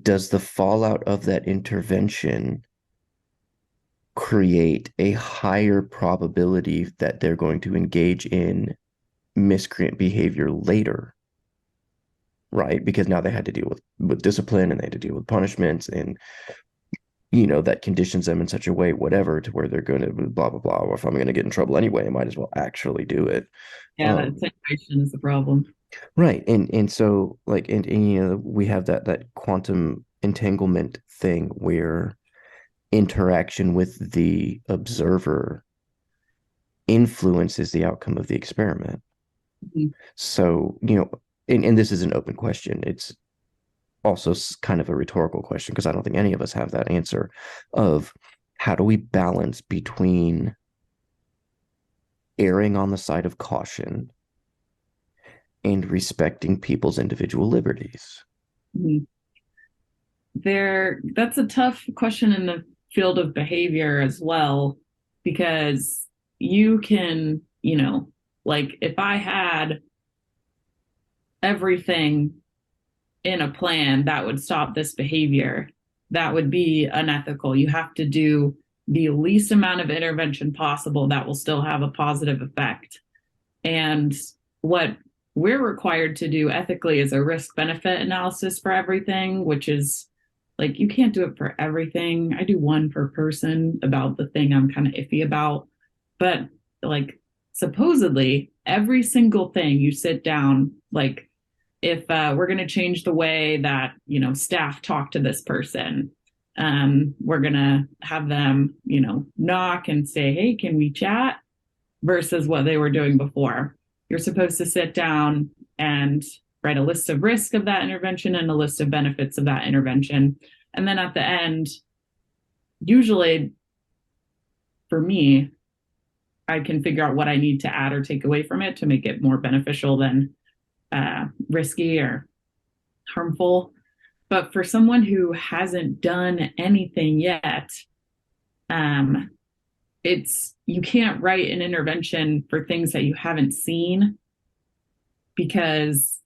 S2: does the fallout of that intervention create a higher probability that they're going to engage in miscreant behavior later? Right? Because now they had to deal with discipline, and they had to deal with punishments, and that conditions them in such a way, whatever, to where they're going to blah blah blah. Or if I'm going to get in trouble anyway, I might as well actually do it.
S3: Yeah, that situation is the problem.
S2: Right. And so and we have that quantum entanglement thing where interaction with the observer influences the outcome of the experiment.
S3: Mm-hmm.
S2: So, and this is an open question. It's also kind of a rhetorical question, because I don't think any of us have that answer of how do we balance between erring on the side of caution and respecting people's individual liberties.
S3: Mm-hmm. That's a tough question in the field of behavior as well, because you can, like if I had everything in a plan that would stop this behavior, that would be unethical. You have to do the least amount of intervention possible that will still have a positive effect. And what we're required to do ethically is a risk-benefit analysis for everything, which is like, you can't do it for everything. I do one per person about the thing I'm kind of iffy about. But like, supposedly, every single thing you sit down, like, if we're going to change the way that, staff talk to this person, we're going to have them, knock and say, hey, can we chat? Versus what they were doing before. You're supposed to sit down and write a list of risk of that intervention and a list of benefits of that intervention. And then at the end, usually for me, I can figure out what I need to add or take away from it to make it more beneficial than risky or harmful. But for someone who hasn't done anything yet, you can't write an intervention for things that you haven't seen, because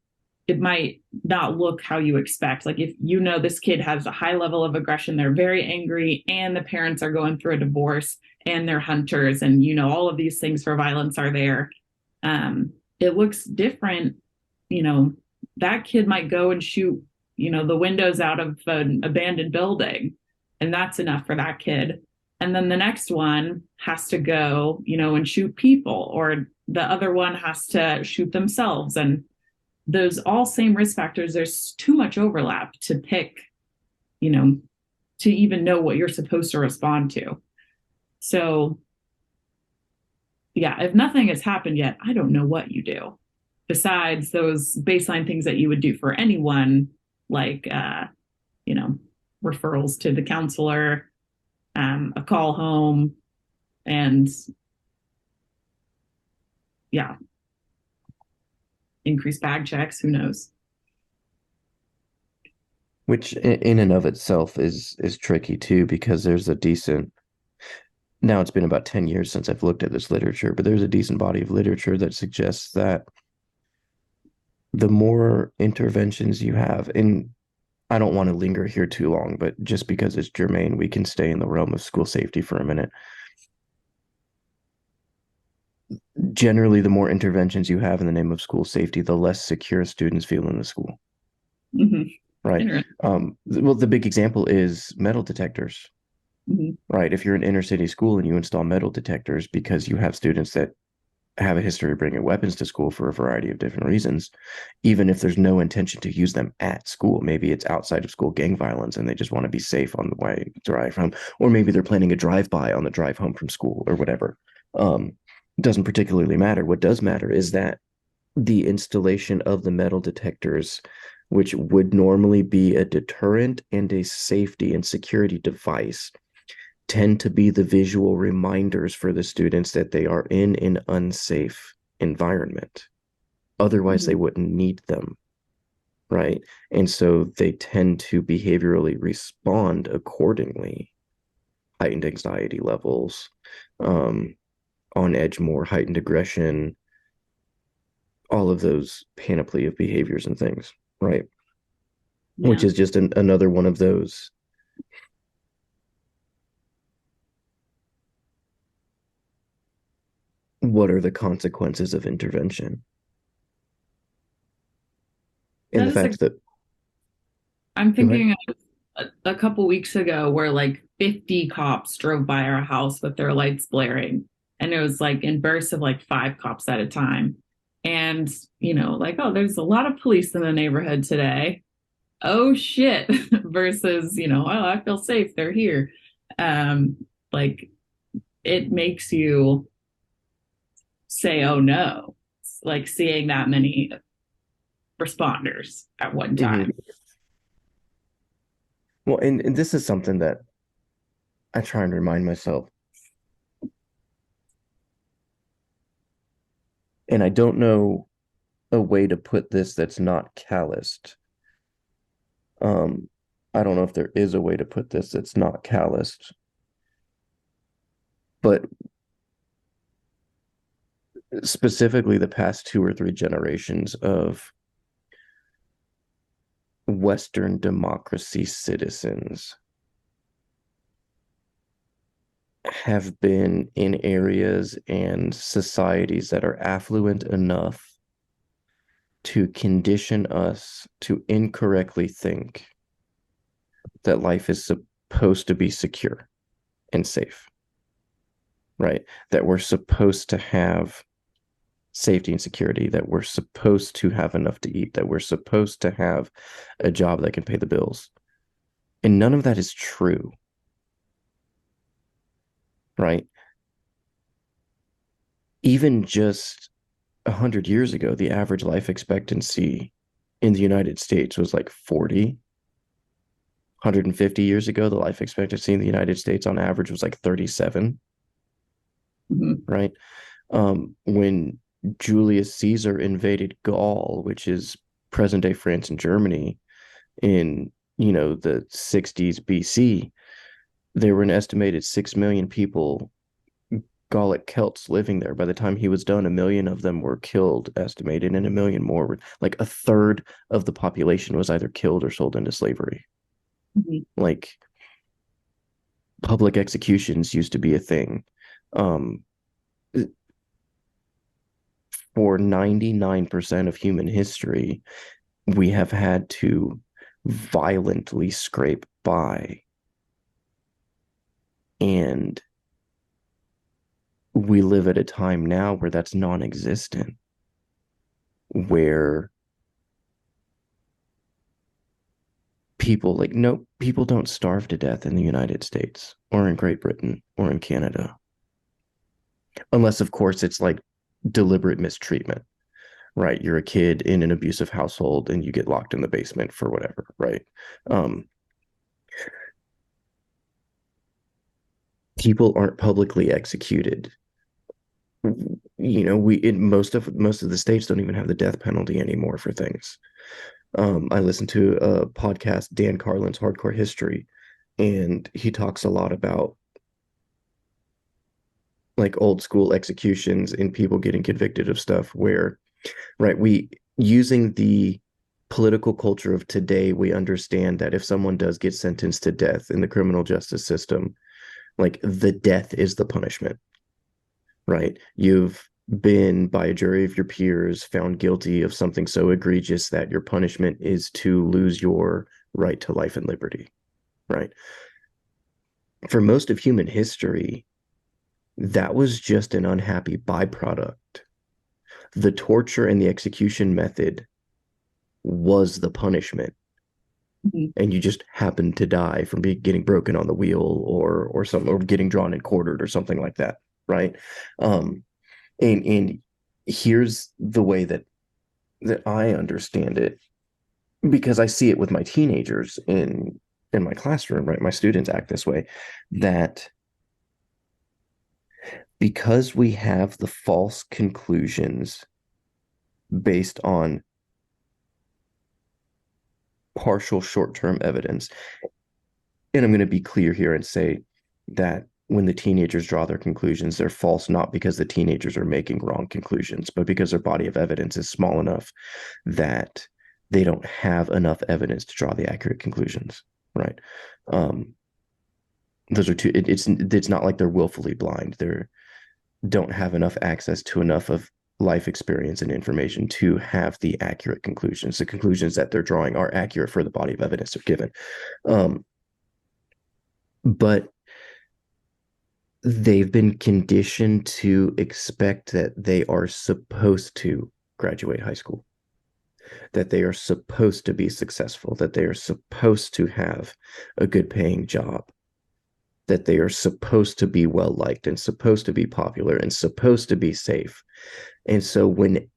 S3: it might not look how you expect. Like if this kid has a high level of aggression, they're very angry, and the parents are going through a divorce, and they're hunters, and all of these things for violence are there. It looks different. That kid might go and shoot, the windows out of an abandoned building, and that's enough for that kid. And then the next one has to go, and shoot people, or the other one has to shoot themselves. And those all same risk factors, there's too much overlap to pick, to even know what you're supposed to respond to. So yeah, if nothing has happened yet, I don't know what you do besides those baseline things that you would do for anyone, like, referrals to the counselor, a call home, and yeah, increased bag checks, who knows?
S2: which in and of itself is tricky too, because there's a decent, now it's been about 10 years since I've looked at this literature, but there's a decent body of literature that suggests that the more interventions you have, and I don't want to linger here too long, but just because it's germane, we can stay in the realm of school safety for a minute. Generally, the more interventions you have in the name of school safety, the less secure students feel in the school.
S3: Mm-hmm.
S2: Right. Well, the big example is metal detectors.
S3: Mm-hmm.
S2: Right. If you're an inner city school and you install metal detectors because you have students that have a history of bringing weapons to school for a variety of different reasons, even if there's no intention to use them at school, maybe it's outside of school gang violence and they just want to be safe on the way drive home, or maybe they're planning a drive-by on the drive home from school or whatever. Doesn't particularly matter. What does matter is that the installation of the metal detectors, which would normally be a deterrent and a safety and security device, tend to be the visual reminders for the students that they are in an unsafe environment. Otherwise, they wouldn't need them, right? And so they tend to behaviorally respond accordingly. Heightened anxiety levels, on edge more, heightened aggression, all of those panoply of behaviors and things, right? Yeah. Which is just another one of those. What are the consequences of intervention? And the fact that
S3: I'm thinking of a couple weeks ago where like 50 cops drove by our house with their lights blaring, and it was like in bursts of like 5 cops at a time. And, you know, like, oh, there's a lot of police in the neighborhood today. Oh shit. Versus, you know, oh, I feel safe, they're here. Like it makes you say, oh no, like seeing that many responders at one time.
S2: Mm-hmm. Well, and this is something that I try and remind myself. And I don't know a way to put this that's not calloused. I don't know if there is a way to put this that's not calloused. But specifically the past 2 or 3 generations of Western democracy citizens have been in areas and societies that are affluent enough to condition us to incorrectly think that life is supposed to be secure and safe, right? That we're supposed to have safety and security, that we're supposed to have enough to eat, that we're supposed to have a job that can pay the bills. And none of that is true, right? Even just 100 years ago, the average life expectancy in the United States was like 40. 150 years ago, the life expectancy in the United States on average was like 37, right? When Julius Caesar invaded Gaul, which is present-day France and Germany, in, you know, the 60s BC, there were an estimated 6 million people, Gallic Celts, living there. By the time he was done, 1 million of them were killed, estimated, and 1 million more were, like a third of the population was either killed or sold into slavery. Like, public executions used to be a thing. For 99% of human history, we have had to violently scrape by. And we live at a time now where that's non-existent, where people people don't starve to death in the United States or in Great Britain or in Canada. Unless, of course, it's like deliberate mistreatment, right? You're a kid in an abusive household and you get locked in the basement for whatever, right? People aren't publicly executed. You know, most of the states don't even have the death penalty anymore for things. I listened to a podcast, Dan Carlin's Hardcore History, and he talks a lot about like old school executions and people getting convicted of stuff where, right, we using the political culture of today, we understand that if someone does get sentenced to death in the criminal justice system, like the death is the punishment, right? You've been by a jury of your peers found guilty of something so egregious that your punishment is to lose your right to life and liberty, right? For most of human history, that was just an unhappy byproduct. The torture and the execution method was the punishment.
S3: Mhm.
S2: And you just happened to die from getting broken on the wheel or something, or getting drawn and quartered or something like that, right? And here's the way that I understand it, because I see it with my teenagers in my classroom, right? My students act this way, that because we have the false conclusions based on partial short-term evidence. And I'm going to be clear here and say that when the teenagers draw their conclusions, they're false, not because the teenagers are making wrong conclusions, but because their body of evidence is small enough that they don't have enough evidence to draw the accurate conclusions, right? Those are two, it's not like they're willfully blind. They don't have enough access to enough of life experience and information to have the accurate conclusions. The conclusions that they're drawing are accurate for the body of evidence they're given. But they've been conditioned to expect that they are supposed to graduate high school, that they are supposed to be successful, that they are supposed to have a good paying job, that they are supposed to be well liked and supposed to be popular and supposed to be safe. And so when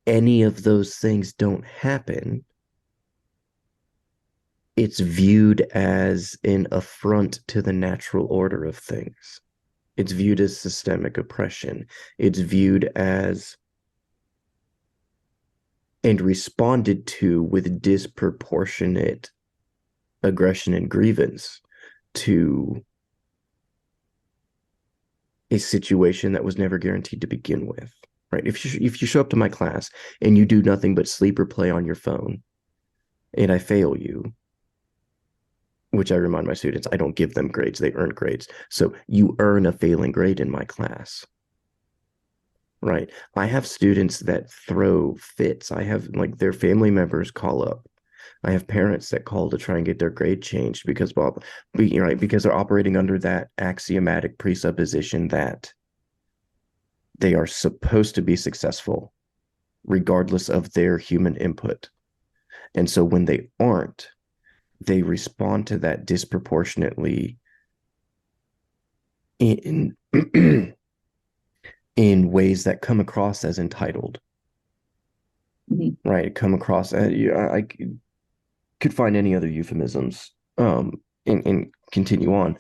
S2: any of those things don't happen, it's viewed as an affront to the natural order of things. It's viewed as systemic oppression. It's viewed as and responded to with disproportionate aggression and grievance to a situation that was never guaranteed to begin with, right? If you show up to my class and you do nothing but sleep or play on your phone, and I fail you, which I remind my students, I don't give them grades, they earn grades. So you earn a failing grade in my class, right? I have students that throw fits. I have like their family members call up. I have parents that call to try and get their grade changed because, well, right, because they're operating under that axiomatic presupposition that they are supposed to be successful regardless of their human input. And so when they aren't, they respond to that disproportionately in in ways that come across as entitled.
S3: Mhm.
S2: Right? Come across as I could find any other euphemisms and continue on.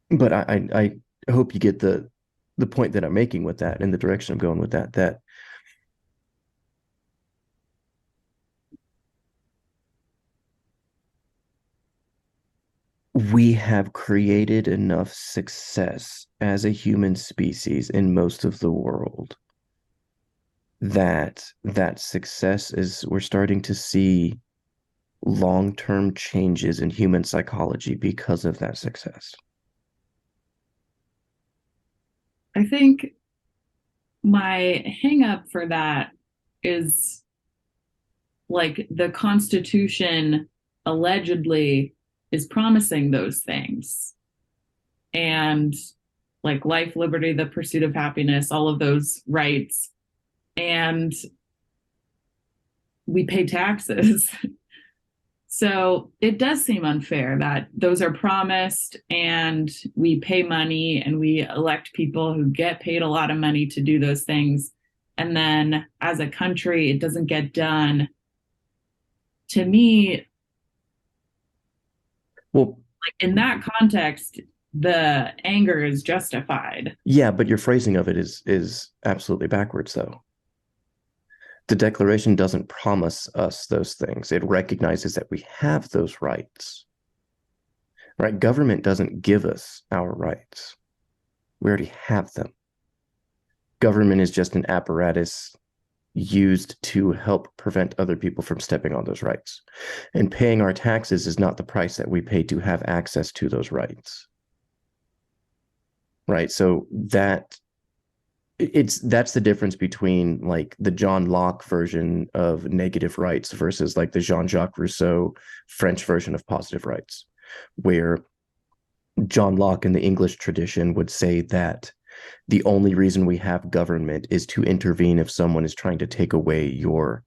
S2: But I hope you get the point that I'm making with that and the direction I'm going with that we have created enough success as a human species in most of the world that success is, we're starting to see long-term changes in human psychology because of that success.
S3: I think my hang up for that is like the Constitution allegedly is promising those things. And like life, liberty, the pursuit of happiness, all of those rights. And we pay taxes. So it does seem unfair that those are promised and we pay money and we elect people who get paid a lot of money to do those things. And then as a country, it doesn't get done. To me,
S2: Well,
S3: like in that context, the anger is justified.
S2: yeah, but your phrasing of it is absolutely backwards, though. The Declaration doesn't promise us those things. It recognizes that we have those rights, right? Government doesn't give us our rights. We already have them. Government is just an apparatus used to help prevent other people from stepping on those rights. And paying our taxes is not the price that we pay to have access to those rights. Right? So that's the difference between like the John Locke version of negative rights versus like the Jean-Jacques Rousseau French version of positive rights, where John Locke in the English tradition would say that the only reason we have government is to intervene if someone is trying to take away your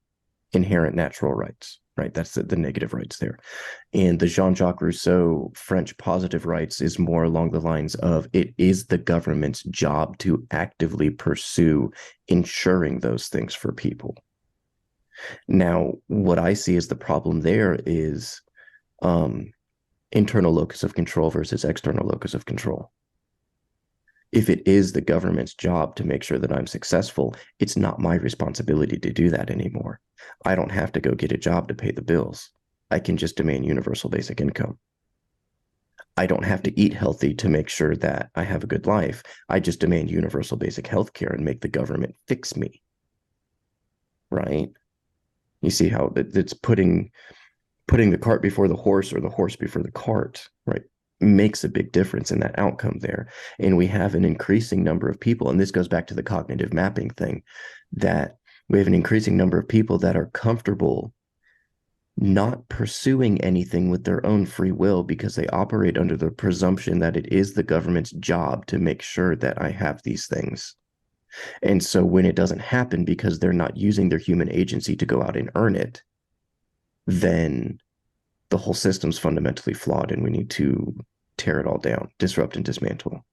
S2: inherent natural rights, right? That's the negative rights there. And the Jean-Jacques Rousseau French positive rights is more along the lines of it is the government's job to actively pursue ensuring those things for people. Now, what I see as the problem there is internal locus of control versus external locus of control. If it is the government's job to make sure that I'm successful, it's not my responsibility to do that anymore. I don't have to go get a job to pay the bills. I can just demand universal basic income. I don't have to eat healthy to make sure that I have a good life. I just demand universal basic health care and make the government fix me. Right? You see how it's putting the cart before the horse or the horse before the cart, right? Makes a big difference in that outcome there. And we have an increasing number of people, and this goes back to the cognitive mapping thing, that we have an increasing number of people that are comfortable not pursuing anything with their own free will because they operate under the presumption that it is the government's job to make sure that I have these things. And so when it doesn't happen because they're not using their human agency to go out and earn it, then the whole system's fundamentally flawed and we need to tear it all down, disrupt and dismantle.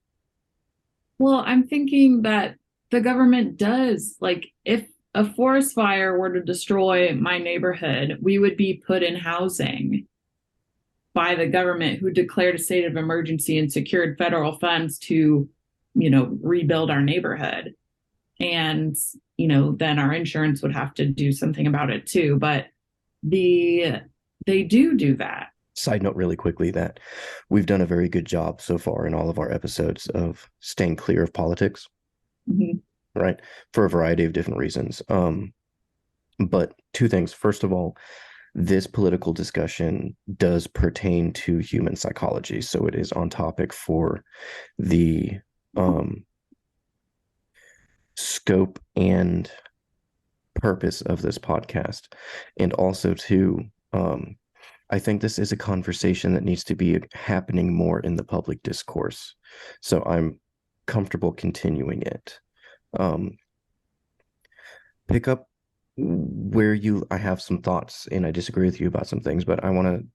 S3: Well, I'm thinking that the government does, like, if a forest fire were to destroy my neighborhood, we would be put in housing by the government, who declared a state of emergency and secured federal funds to, rebuild our neighborhood. And, then our insurance would have to do something about it too. But they do that.
S2: Side note really quickly that we've done a very good job so far in all of our episodes of staying clear of politics, right? For a variety of different reasons. But two things. First of all, this political discussion does pertain to human psychology. So it is on topic for the scope and purpose of this podcast. And also too, I think this is a conversation that needs to be happening more in the public discourse. So I'm comfortable continuing it. Pick up where I have some thoughts and I disagree with you about some things, but I want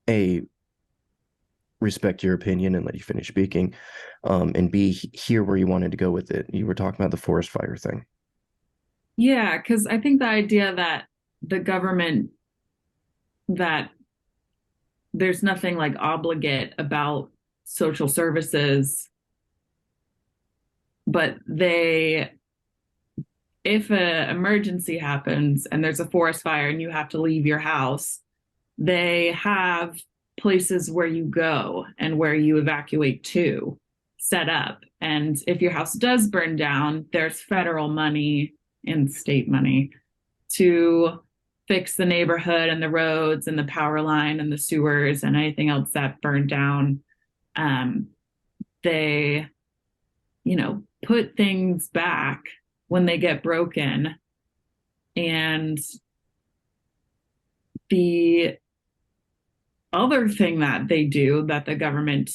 S2: to respect your opinion and let you finish speaking, and B, hear where you wanted to go with it. You were talking about the forest fire thing.
S3: Yeah, because I think the idea that the government, that there's nothing like obligate about social services, but if an emergency happens and there's a forest fire and you have to leave your house, they have places where you go and where you evacuate to set up. And if your house does burn down, there's federal money and state money to fix the neighborhood and the roads and the power line and the sewers and anything else that burned down. They, put things back when they get broken. And the other thing that they do, that the government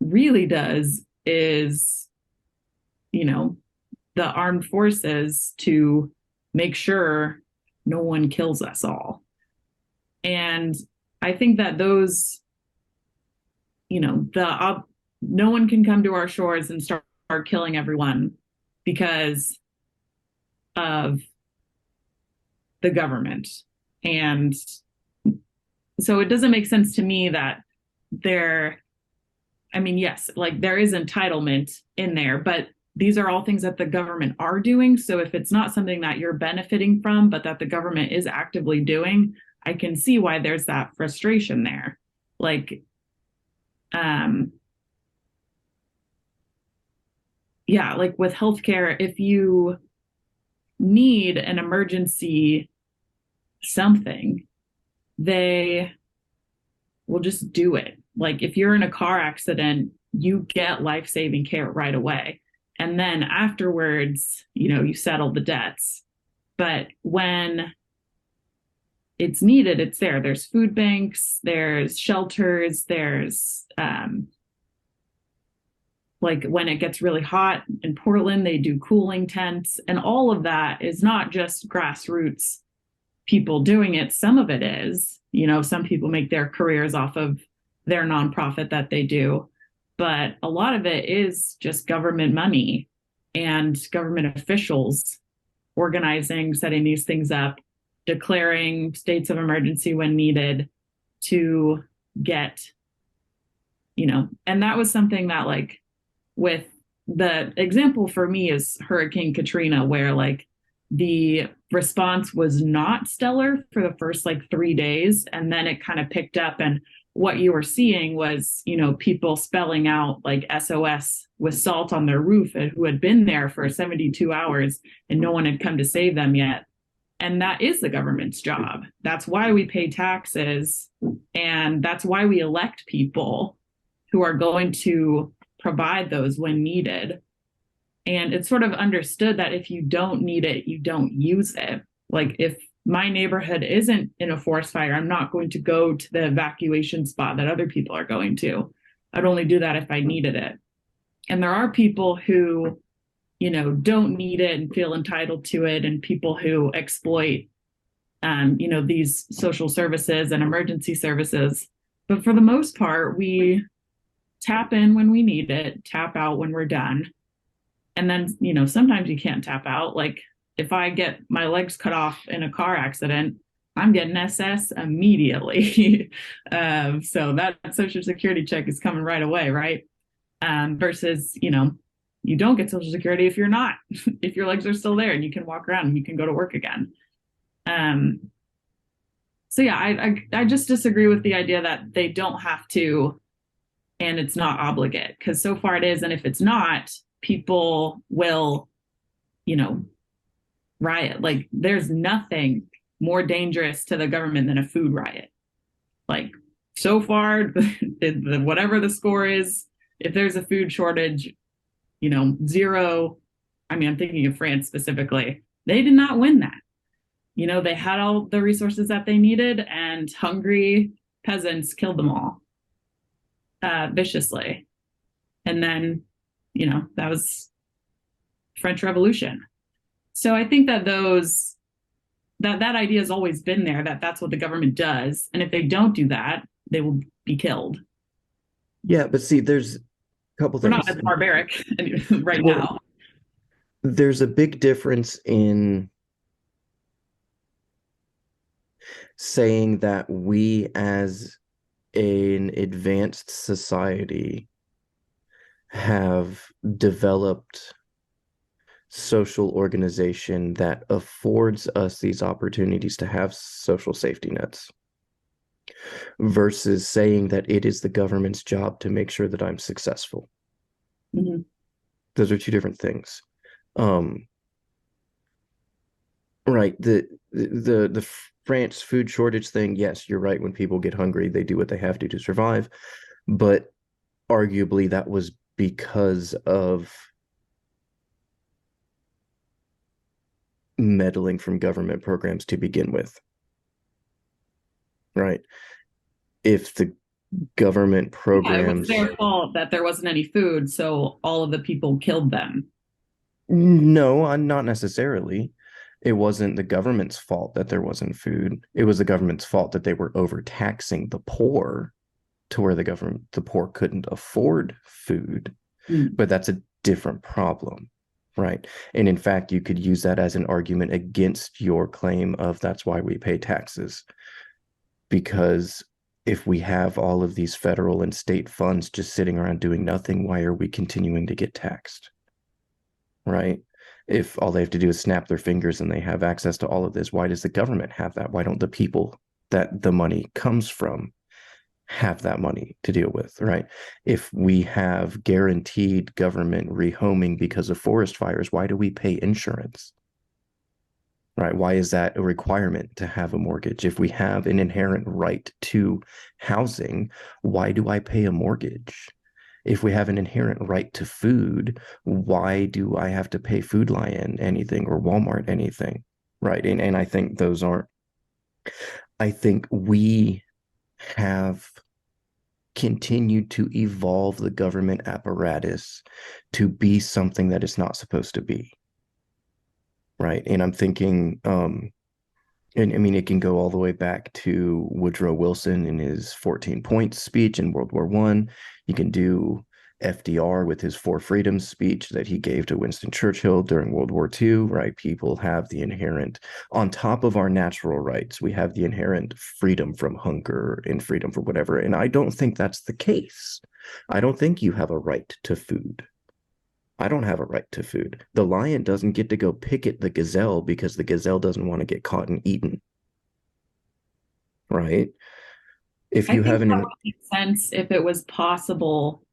S3: really does, is, the armed forces to make sure no one kills us all. And I think that those, no one can come to our shores and start killing everyone because of the government. And so it doesn't make sense to me that yes, like there is entitlement in there, but these are all things that the government are doing. So if it's not something that you're benefiting from, but that the government is actively doing, I can see why there's that frustration there. Like, yeah, like with healthcare, if you need an emergency something, they will just do it. Like if you're in a car accident, you get life-saving care right away. And then afterwards, you settle the debts. But when it's needed, it's there. There's food banks, there's shelters, there's like when it gets really hot in Portland, they do cooling tents. And all of that is not just grassroots people doing it. Some of it is, some people make their careers off of their nonprofit that they do. But a lot of it is just government money and government officials organizing, setting these things up, declaring states of emergency when needed to get, and that was something that like with the example for me is Hurricane Katrina, where like the response was not stellar for the first like 3 days. And then it kind of picked up, and what you were seeing was, people spelling out like SOS with salt on their roof who had been there for 72 hours and no one had come to save them yet. And that is the government's job. That's why we pay taxes. And that's why we elect people who are going to provide those when needed. And it's sort of understood that if you don't need it, you don't use it. Like if my neighborhood isn't in a forest fire, I'm not going to go to the evacuation spot that other people are going to. I'd only do that if I needed it. And there are people who, don't need it and feel entitled to it, and people who exploit, these social services and emergency services. But for the most part, we tap in when we need it, tap out when we're done. And then, sometimes you can't tap out. Like if I get my legs cut off in a car accident, I'm getting SS immediately. So that Social Security check is coming right away, right? Versus, you don't get Social Security if you're not, if your legs are still there and you can walk around and you can go to work again. So yeah, I just disagree with the idea that they don't have to, and it's not obligate, because so far it is. And if it's not, people will, riot. Like there's nothing more dangerous to the government than a food riot. Like so far, whatever the score is, if there's a food shortage, zero. I mean, I'm thinking of France specifically. They did not win that. They had all the resources that they needed, and hungry peasants killed them all viciously. And then, that was French Revolution. So I think that that idea has always been there, that that's what the government does. And if they don't do that, they will be killed.
S2: Yeah, but see, there's a couple things.
S3: We're not as barbaric right now.
S2: There's a big difference in saying that we as an advanced society have developed social organization that affords us these opportunities to have social safety nets, versus saying that it is the government's job to make sure that I'm successful.
S3: Mm-hmm.
S2: Those are two different things. Right. The France food shortage thing, yes, you're right. When people get hungry, they do what they have to survive. But arguably that was because of meddling from government programs to begin with. Right. If the government programs...
S3: it was their fault that there wasn't any food, so all of the people killed them.
S2: No, not necessarily. It wasn't the government's fault that there wasn't food. It was the government's fault that they were overtaxing the poor to where the poor couldn't afford food. But that's a different problem, right? And in fact, you could use that as an argument against your claim of that's why we pay taxes. Because if we have all of these federal and state funds just sitting around doing nothing, why are we continuing to get taxed? right? If all they have to do is snap their fingers and they have access to all of this, why does the government have that? Why don't the people that the money comes from have that money to deal with, right? If we have guaranteed government rehoming because of forest fires, why do we pay insurance? Right? Why is that a requirement to have a mortgage? If we have an inherent right to housing, why do I pay a mortgage? If we have an inherent right to food, why do I have to pay Food Lion anything or Walmart anything? Right. And I think those aren't, I think we have continued to evolve the government apparatus to be something that it's not supposed to be. Right. And I'm thinking, and I mean, it can go all the way back to Woodrow Wilson in his 14 points speech in World War I. You can do FDR with his Four Freedoms speech that he gave to Winston Churchill during World War II, right? People have the inherent, on top of our natural rights, we have the inherent freedom from hunger and freedom for whatever. And I don't think that's the case. I don't think you have a right to food. I don't have a right to food. The lion doesn't get to go pick at the gazelle because the gazelle doesn't want to get caught and eaten. Right? If you have
S3: that would make sense if it was possible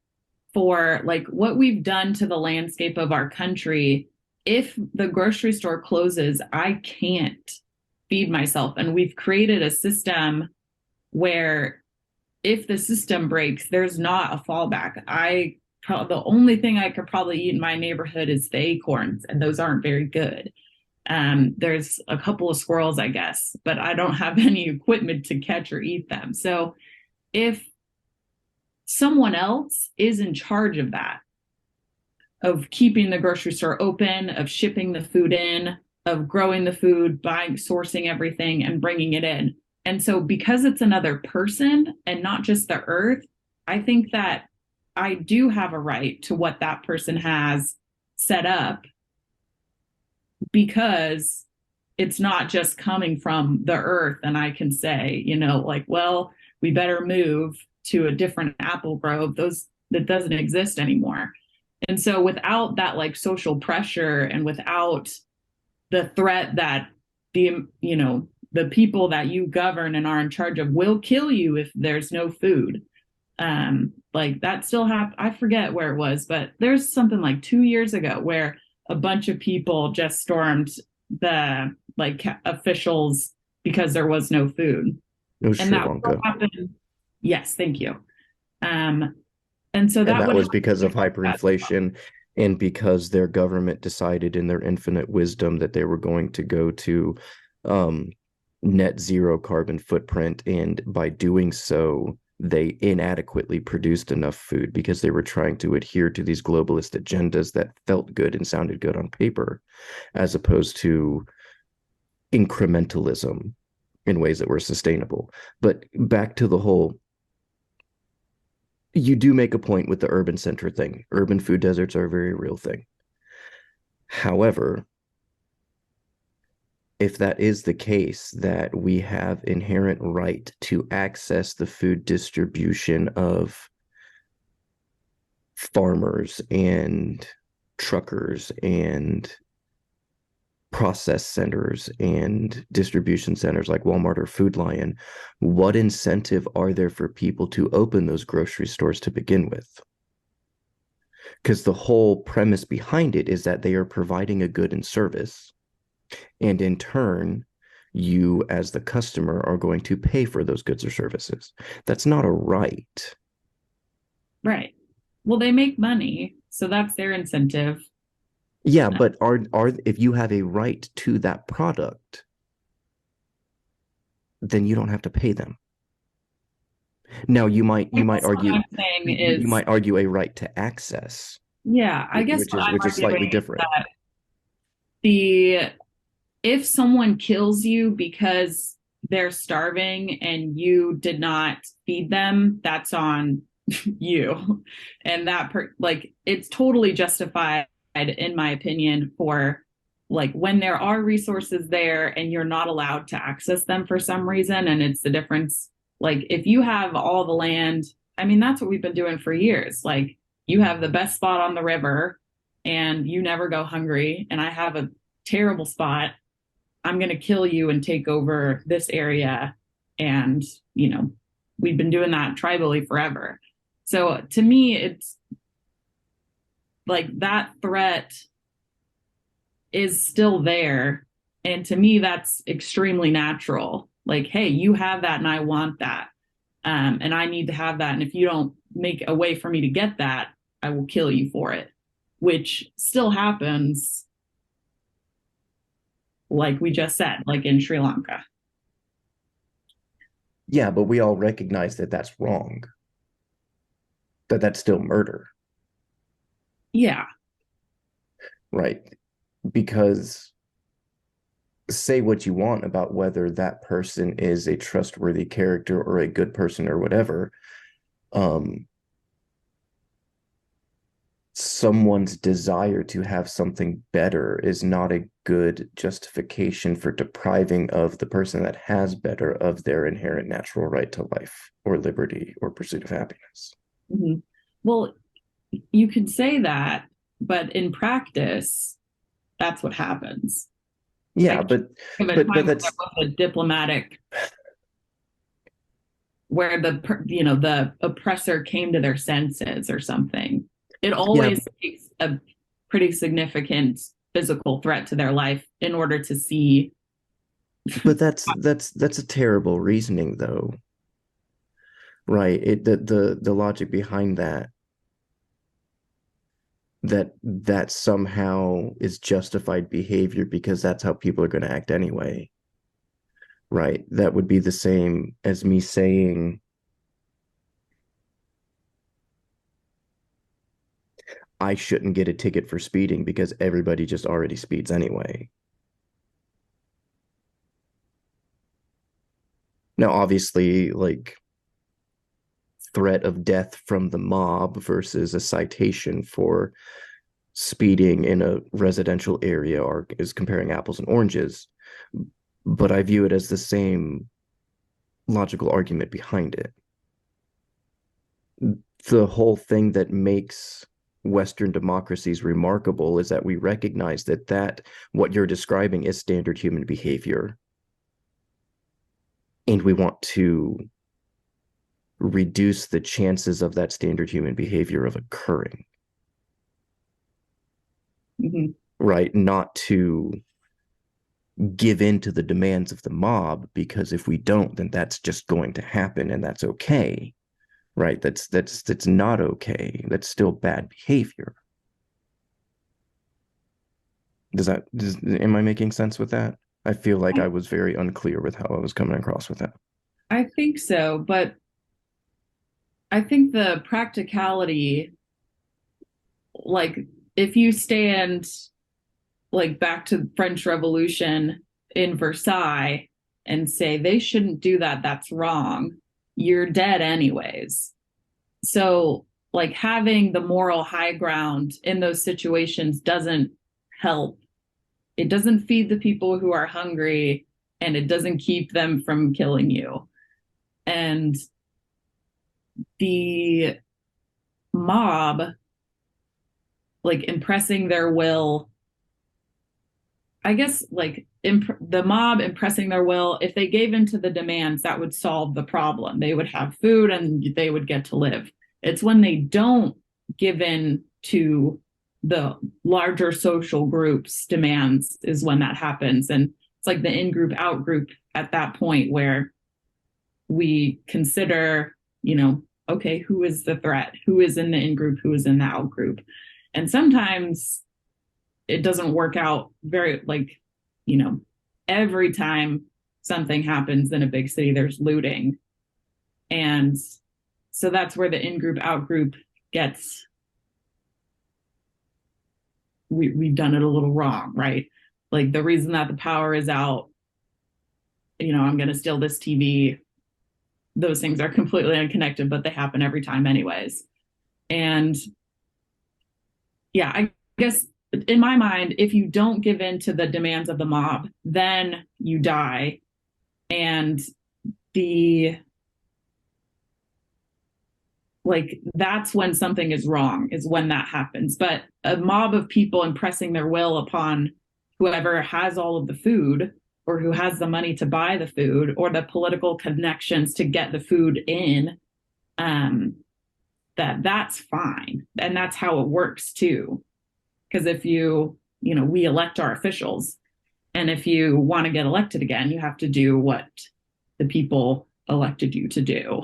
S3: for like what we've done to the landscape of our country. If the grocery store closes, I can't feed myself. And we've created a system where if the system breaks, there's not a fallback. The only thing I could probably eat in my neighborhood is the acorns, and those aren't very good. There's a couple of squirrels, I guess, but I don't have any equipment to catch or eat them. So if someone else is in charge of that, of keeping the grocery store open, of shipping the food in, of growing the food, buying, sourcing everything and bringing it in. And so because it's another person and not just the earth, I think that I do have a right to what that person has set up because it's not just coming from the earth. And I can say, like, well, we better move to a different apple grove. That doesn't exist anymore. And so without that like social pressure and without the threat that the people that you govern and are in charge of will kill you if there's no food. Like that still happened. I forget where it was, but there's something like 2 years ago where a bunch of people just stormed the officials because there was no food.
S2: It was
S3: and
S2: Sri
S3: that
S2: Lanka.
S3: happened. Yes, thank you. And so
S2: that was because of hyperinflation and because their government decided in their infinite wisdom that they were going to go to net zero carbon footprint. And by doing so, they inadequately produced enough food because they were trying to adhere to these globalist agendas that felt good and sounded good on paper, as opposed to incrementalism in ways that were sustainable. But back to the whole, you do make a point with the urban center thing. Urban food deserts are a very real thing. However, if that is the case, that we have inherent right to access the food distribution of farmers and truckers and process centers and distribution centers like Walmart or Food Lion, what incentive are there for people to open those grocery stores to begin with? Because the whole premise behind it is that they are providing a good and service. And in turn, you as the customer are going to pay for those goods or services. That's not a right.
S3: Right. Well, they make money, so that's their incentive.
S2: Yeah, but are if you have a right to that product, then you don't have to pay them. Now you might argue you might argue a right to access.
S3: Yeah, I guess
S2: which is slightly different.
S3: If someone kills you because they're starving and you did not feed them, that's on you. And it's totally justified, in my opinion, for like when there are resources there and you're not allowed to access them for some reason. And it's the difference. Like if you have all the land, I mean, that's what we've been doing for years. Like you have the best spot on the river and you never go hungry, and I have a terrible spot, I'm going to kill you and take over this area. And, we've been doing that tribally forever. So to me, it's like that threat is still there. And to me, that's extremely natural. Like, hey, you have that and I want that. And I need to have that. And if you don't make a way for me to get that, I will kill you for it, which still happens, like we just said, like in Sri Lanka.
S2: Yeah, but we all recognize that that's wrong. That's still murder.
S3: Yeah.
S2: Right. Because say what you want about whether that person is a trustworthy character or a good person or whatever. Someone's desire to have something better is not a good justification for depriving of the person that has better of their inherent natural right to life or liberty or pursuit of happiness.
S3: Mm-hmm. Well, you could say that, but in practice, that's what happens.
S2: Yeah, but that's
S3: a diplomatic where the oppressor came to their senses or something. It always takes a pretty significant physical threat to their life in order to see.
S2: But that's a terrible reasoning, though, right? The logic behind that somehow is justified behavior because that's how people are going to act anyway, right? That would be the same as me saying, I shouldn't get a ticket for speeding because everybody just already speeds anyway. Now, obviously, like, threat of death from the mob versus a citation for speeding in a residential area is comparing apples and oranges, but I view it as the same logical argument behind it. The whole thing that makes Western democracies remarkable is that we recognize that what you're describing is standard human behavior, and we want to reduce the chances of that standard human behavior of occurring.
S3: Mm-hmm.
S2: Right? Not to give in to the demands of the mob, because if we don't, then that's just going to happen, and that's okay. Right? That's not okay. That's still bad behavior. Am I making sense with that? I feel like I was very unclear with how I was coming across with that.
S3: I think so, but I think the practicality, like if you stand like back to French Revolution in Versailles and say they shouldn't do that, that's wrong, you're dead anyways. So like having the moral high ground in those situations doesn't help. It doesn't feed the people who are hungry, and it doesn't keep them from killing you. And the mob, like impressing their will, I guess like the mob impressing their will, if they gave into the demands, that would solve the problem. They would have food and they would get to live. It's when they don't give in to the larger social groups' demands is when that happens. And it's like the in-group, out-group at that point where we consider, okay, who is the threat? Who is in the in-group? Who is in the out-group? And sometimes it doesn't work out very, every time something happens in a big city, there's looting. And so that's where the in-group, out-group gets, we've done it a little wrong, right? Like the reason that the power is out, I'm going to steal this TV. Those things are completely unconnected, but they happen every time anyways. And yeah, I guess in my mind, if you don't give in to the demands of the mob, then you die. And like that's when something is wrong, is when that happens. But a mob of people impressing their will upon whoever has all of the food, or who has the money to buy the food, or the political connections to get the food in, that's fine. And that's how it works too. Because if we elect our officials, and if you want to get elected again, you have to do what the people elected you to do.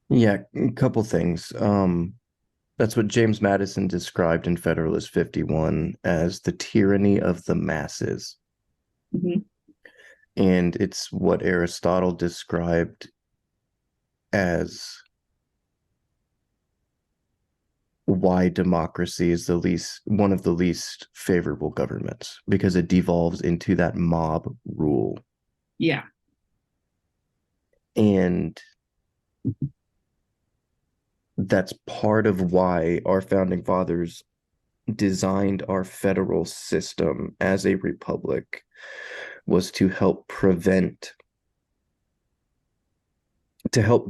S2: Yeah, a couple things. That's what James Madison described in Federalist 51 as the tyranny of the masses.
S3: Mm-hmm.
S2: And it's what Aristotle described as why democracy is one of the least favorable governments, because it devolves into that mob rule.
S3: Yeah.
S2: And that's part of why our founding fathers designed our federal system as a republic, was to help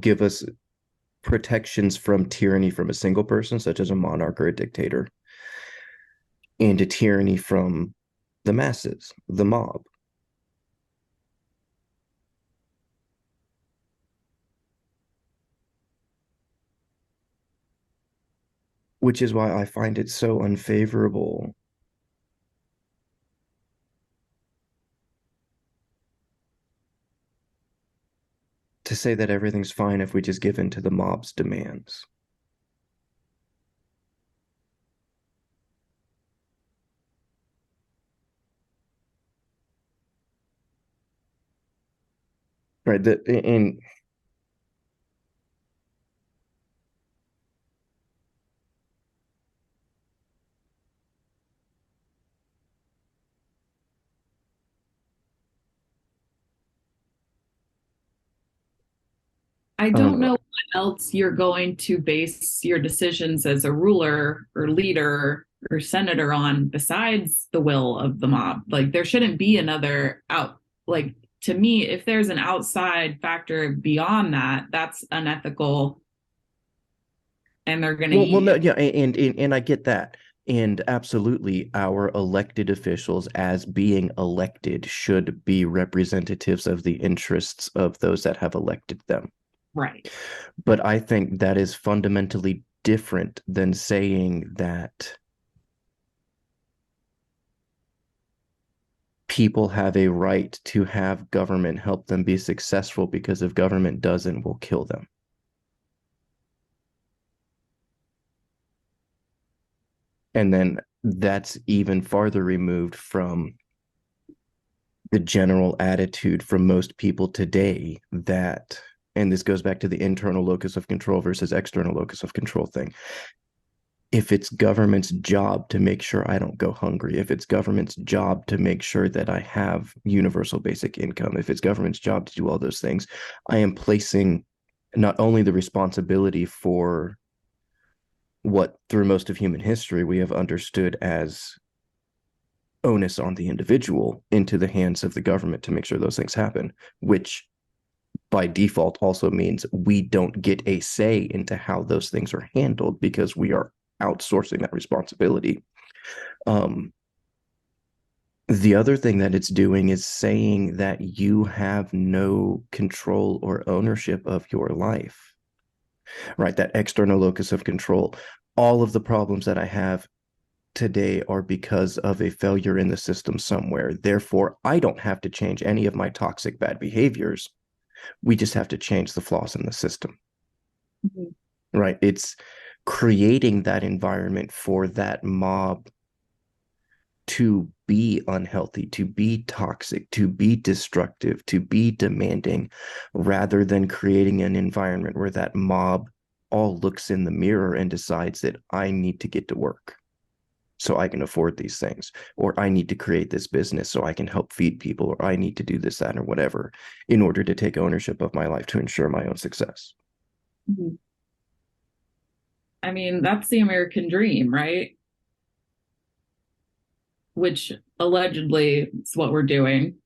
S2: give us protections from tyranny from a single person, such as a monarch or a dictator, and a tyranny from the masses, the mob. Which is why I find it so unfavorable to say that everything's fine if we just give in to the mob's demands. Right. And
S3: I don't know what else you're going to base your decisions as a ruler or leader or senator on besides the will of the mob. Like there shouldn't be another like to me, if there's an outside factor beyond that, that's unethical. And they're going to
S2: no, yeah, and I get that. And absolutely, our elected officials, as being elected, should be representatives of the interests of those that have elected them.
S3: Right.
S2: But I think that is fundamentally different than saying that people have a right to have government help them be successful, because if government doesn't, we'll kill them. And then that's even farther removed from the general attitude from most people today that, and this goes back to the internal locus of control versus external locus of control thing. If it's government's job to make sure I don't go hungry, if it's government's job to make sure that I have universal basic income, if it's government's job to do all those things, I am placing not only the responsibility for what through most of human history we have understood as onus on the individual into the hands of the government to make sure those things happen, which by default also means we don't get a say into how those things are handled because we are outsourcing that responsibility. The other thing that it's doing is saying that you have no control or ownership of your life, right? That external locus of control. All of the problems that I have today are because of a failure in the system somewhere. Therefore, I don't have to change any of my toxic bad behaviors. We just have to change the flaws in the system. Mm-hmm. Right? It's creating that environment for that mob to be unhealthy, to be toxic, to be destructive, to be demanding, rather than creating an environment where that mob all looks in the mirror and decides that I need to get to work so I can afford these things, or I need to create this business so I can help feed people, or I need to do this, that, or whatever in order to take ownership of my life to ensure my own success.
S3: Mm-hmm. I mean, that's the American dream, right? Which allegedly is what we're doing.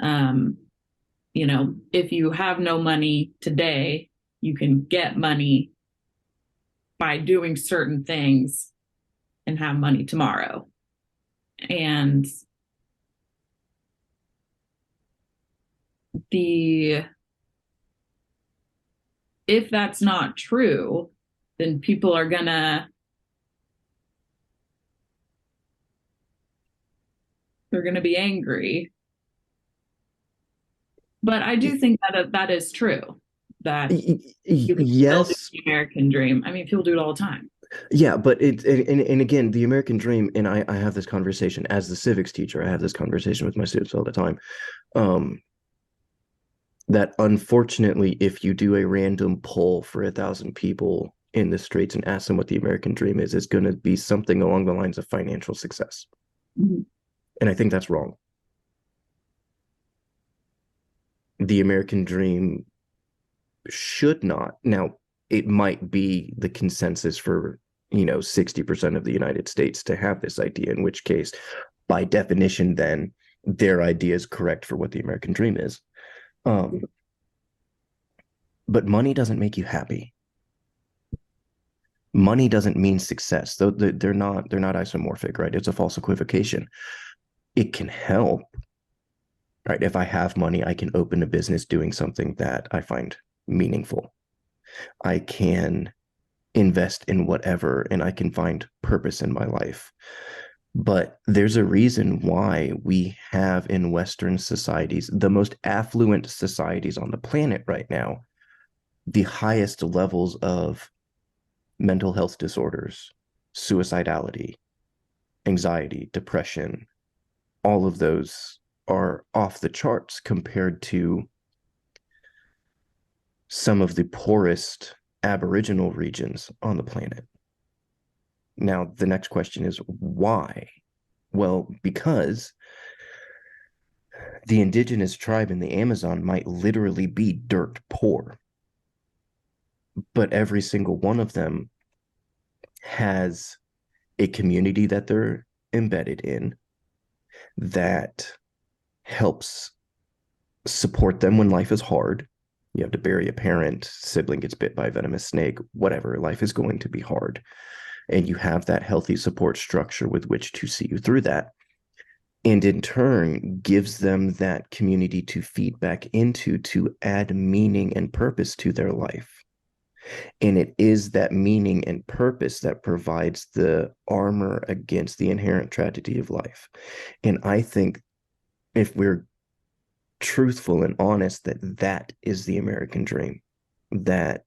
S3: Um, if you have no money today, you can get money by doing certain things and have money tomorrow. And if that's not true, then people are they're gonna be angry. But I do think that is true, that you can still do
S2: Yes.
S3: the American dream. I mean, people do it all the time.
S2: Yeah, but and again, the American dream, and I have this conversation as the civics teacher. I have this conversation with my students all the time. That unfortunately, if you do a random poll for 1,000 people in the streets and ask them what the American dream is, it's going to be something along the lines of financial success.
S3: Mm-hmm.
S2: And I think that's wrong. The American dream should not. Now, it might be the consensus for, 60% of the United States to have this idea, in which case, by definition, then their idea is correct for what the American dream is. But money doesn't make you happy. Money doesn't mean success. Though they're not isomorphic, right? It's a false equivocation. It can help, right? If I have money, I can open a business doing something that I find meaningful. I can invest in whatever, and I can find purpose in my life. But there's a reason why we have in Western societies, the most affluent societies on the planet right now, the highest levels of mental health disorders, suicidality, anxiety, depression. All of those are off the charts compared to some of the poorest Aboriginal regions on the planet. Now, the next question is why? Well, because the indigenous tribe in the Amazon might literally be dirt poor, but every single one of them has a community that they're embedded in that helps support them when life is hard. You have to bury a parent, sibling gets bit by a venomous snake, whatever, life is going to be hard. And you have that healthy support structure with which to see you through that. And in turn, gives them that community to feed back into to add meaning and purpose to their life. And it is that meaning and purpose that provides the armor against the inherent tragedy of life. And I think if we're truthful and honest, that is the American dream, that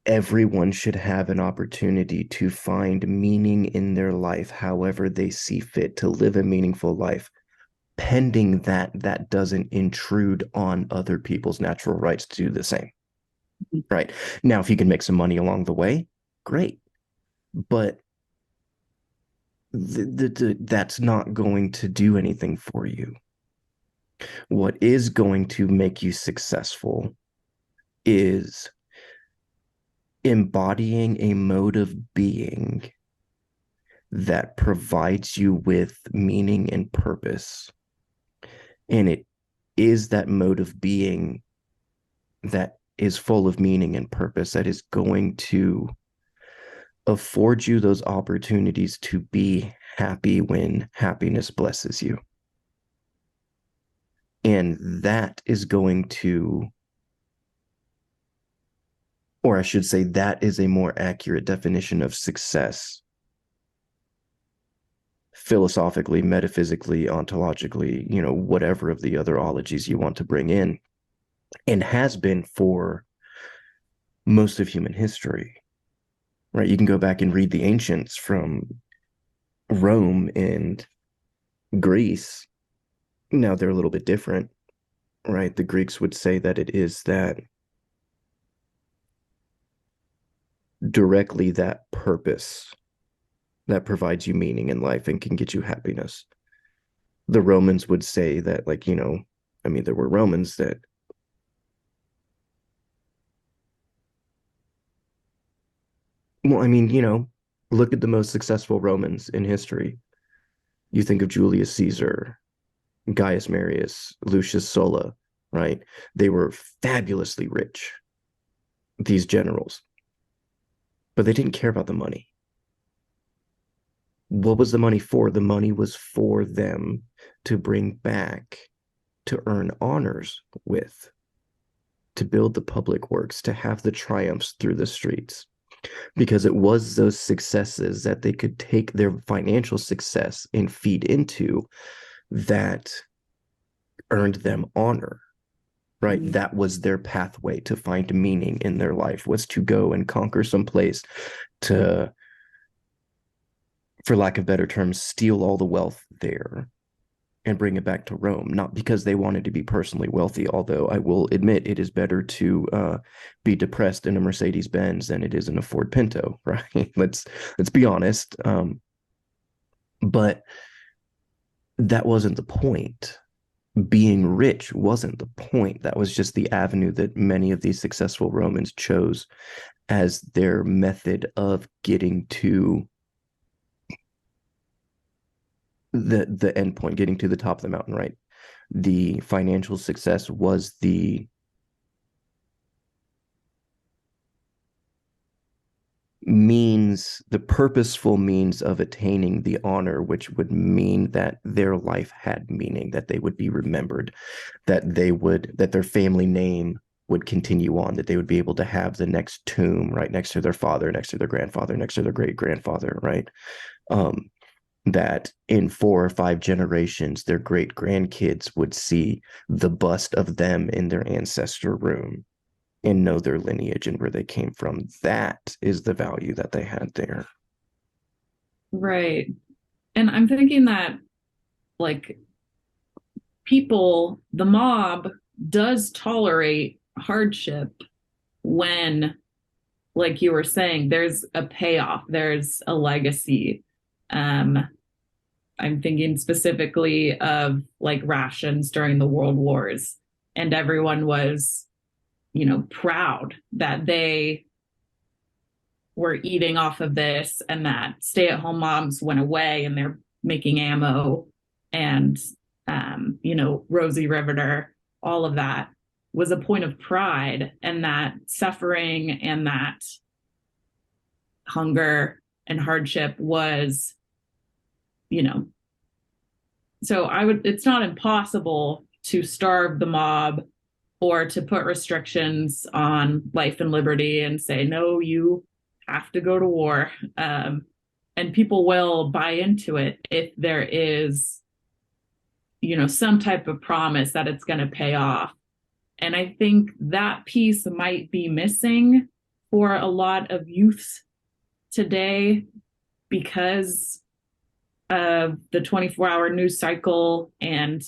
S2: everyone should have an opportunity to find meaning in their life, however they see fit, to live a meaningful life, pending that doesn't intrude on other people's natural rights to do the same. Right. Now, if you can make some money along the way, great. But that's not going to do anything for you. What is going to make you successful is embodying a mode of being that provides you with meaning and purpose. And it is that mode of being that is full of meaning and purpose that is going to afford you those opportunities to be happy when happiness blesses you. And that is going to, or I should say, that is a more accurate definition of success, philosophically, metaphysically, ontologically, whatever of the other ologies you want to bring in, and has been for most of human history, right? You can go back and read the ancients from Rome and Greece. Now they're a little bit different, right? The Greeks would say that it is that directly that purpose that provides you meaning in life and can get you happiness. The Romans would say that, there were Romans that Well, I mean, look at the most successful Romans in history. You think of Julius Caesar, Gaius Marius, Lucius Sulla, right? They were fabulously rich, these generals, but they didn't care about the money. What was the money for? The money was for them to bring back, to earn honors with, to build the public works, to have the triumphs through the streets. Because it was those successes that they could take their financial success and feed into that earned them honor, right?
S3: Mm-hmm.
S2: That was their pathway to find meaning in their life, was to go and conquer some place to, for lack of better terms, steal all the wealth there and bring it back to Rome, not because they wanted to be personally wealthy, although I will admit it is better to be depressed in a Mercedes-Benz than it is in a Ford Pinto, right? Let's be honest. But that wasn't the point. Being rich wasn't the point. That was just the avenue that many of these successful Romans chose as their method of getting to the end point, getting to the top of the mountain, right? The financial success was the means, the purposeful means of attaining the honor, which would mean that their life had meaning, that they would be remembered, that their family name would continue on, that they would be able to have the next tomb right next to their father, next to their grandfather, next to their great grandfather, right? That in 4 or 5 generations, their great grandkids would see the bust of them in their ancestor room and know their lineage and where they came from. That is the value that they had there.
S3: Right. And I'm thinking that, like, people, the mob does tolerate hardship when, like you were saying, there's a payoff, there's a legacy. I'm thinking specifically of like rations during the World Wars, and everyone was, proud that they were eating off of this, and that stay-at-home moms went away and they're making ammo, and Rosie Riveter, all of that was a point of pride, and that suffering and that hunger and hardship was, so it's not impossible to starve the mob or to put restrictions on life and liberty and say, no, you have to go to war. And people will buy into it if there is, some type of promise that it's going to pay off. And I think that piece might be missing for a lot of youths today because of the 24-hour news cycle and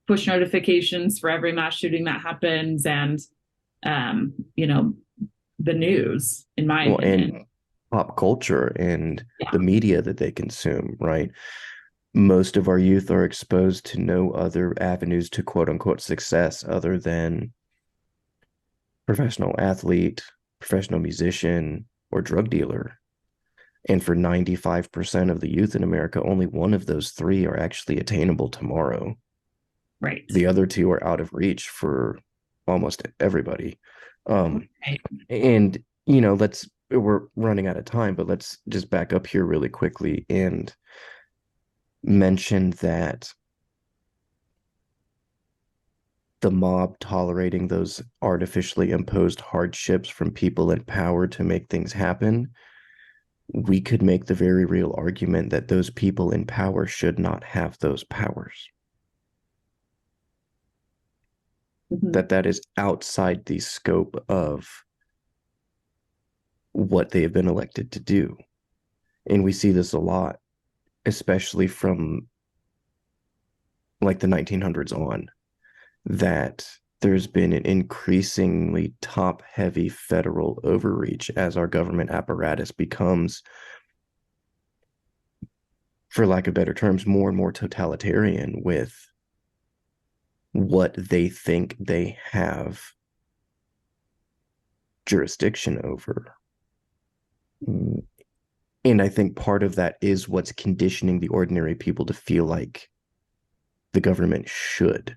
S3: push notifications for every mass shooting that happens, and the news, in my opinion.
S2: And pop culture and the media that they consume, right? Most of our youth are exposed to no other avenues to quote unquote success other than professional athlete, professional musician, or drug dealer. And for 95% of the youth in America, only one of those 3 are actually attainable tomorrow.
S3: Right.
S2: The other 2 are out of reach for almost everybody.
S3: Right.
S2: And, we're running out of time, but let's just back up here really quickly and mention that the mob tolerating those artificially imposed hardships from people in power to make things happen, we could make the very real argument that those people in power should not have those powers. Mm-hmm. That is outside the scope of what they have been elected to do. And we see this a lot, especially from like the 1900s on, that there's been an increasingly top-heavy federal overreach as our government apparatus becomes, for lack of better terms, more and more totalitarian with what they think they have jurisdiction over. And I think part of that is what's conditioning the ordinary people to feel like the government should.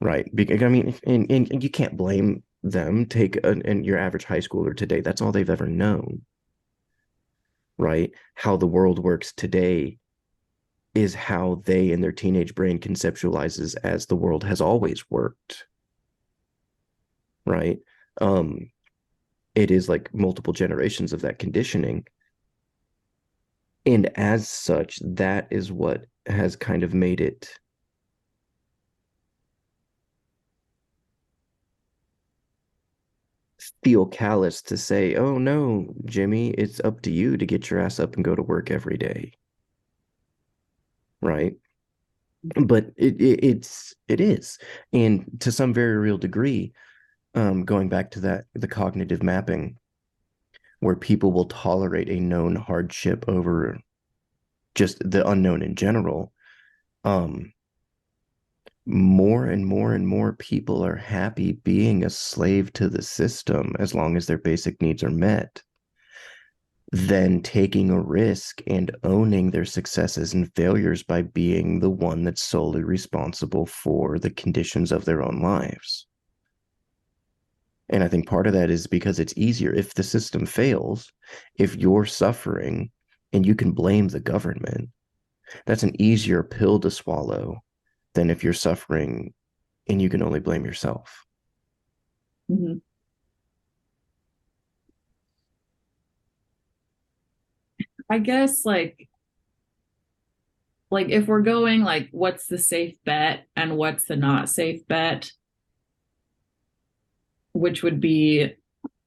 S2: Right. Because, I mean, and you can't blame them. Take your average high schooler today. That's all they've ever known. Right. How the world works today is how they in their teenage brain conceptualizes as the world has always worked. Right. It is like multiple generations of that conditioning. And as such, that is what has kind of made it feel callous to say, oh no, Jimmy, it's up to you to get your ass up and go to work every day. Right. But it is. And to some very real degree, going back to that, the cognitive mapping, where people will tolerate a known hardship over just the unknown in general, more and more and more people are happy being a slave to the system as long as their basic needs are met, than taking a risk and owning their successes and failures by being the one that's solely responsible for the conditions of their own lives. And I think part of that is because it's easier. If the system fails, if you're suffering and you can blame the government, that's an easier pill to swallow than if you're suffering and you can only blame yourself.
S3: Mm-hmm. I guess like if we're going like what's the safe bet and what's the not safe bet, which would be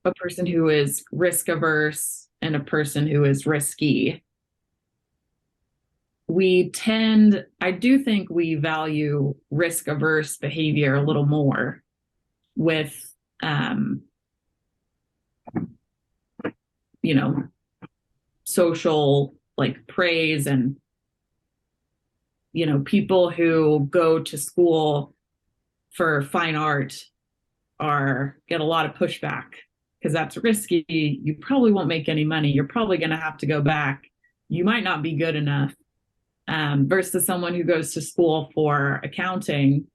S3: a person who is risk averse and a person who is risky. I do think we value risk averse behavior a little more with, social like praise and, people who go to school for fine art get a lot of pushback because that's risky. You probably won't make any money. You're probably going to have to go back. You might not be good enough. Versus someone who goes to school for accounting,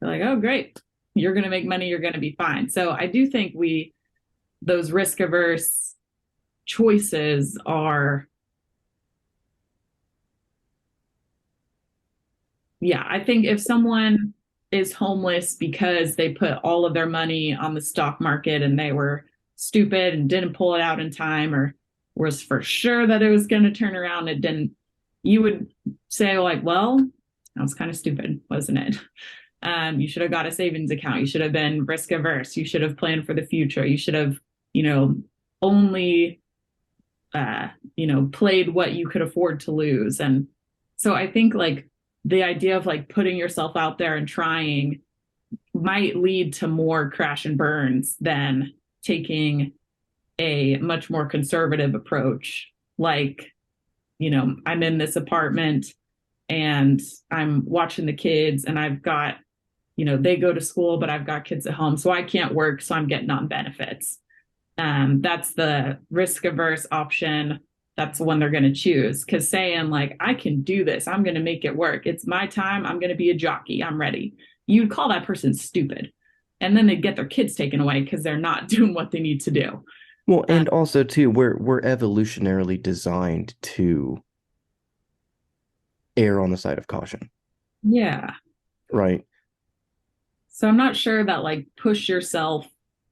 S3: they're like, oh, great. You're going to make money. You're going to be fine. So I do think those risk averse choices are, I think if someone is homeless because they put all of their money on the stock market and they were stupid and didn't pull it out in time, or was for sure that it was going to turn around, it didn't, you would say like, well, that was kind of stupid, wasn't it? You should have got a savings account. You should have been risk averse. You should have planned for the future. You should have, only, played what you could afford to lose. And so I think like the idea of like putting yourself out there and trying might lead to more crash and burns than taking a much more conservative approach. Like, I'm in this apartment and I'm watching the kids and I've got, they go to school, but I've got kids at home, so I can't work. So I'm getting on benefits. That's the risk averse option. That's the one they're going to choose, because saying like, I can do this, I'm going to make it work. It's my time. I'm going to be a jockey. I'm ready. You'd call that person stupid. And then they get their kids taken away because they're not doing what they need to do.
S2: Well, and also too, we're evolutionarily designed to err on the side of caution.
S3: Yeah.
S2: Right.
S3: So I'm not sure that like push yourself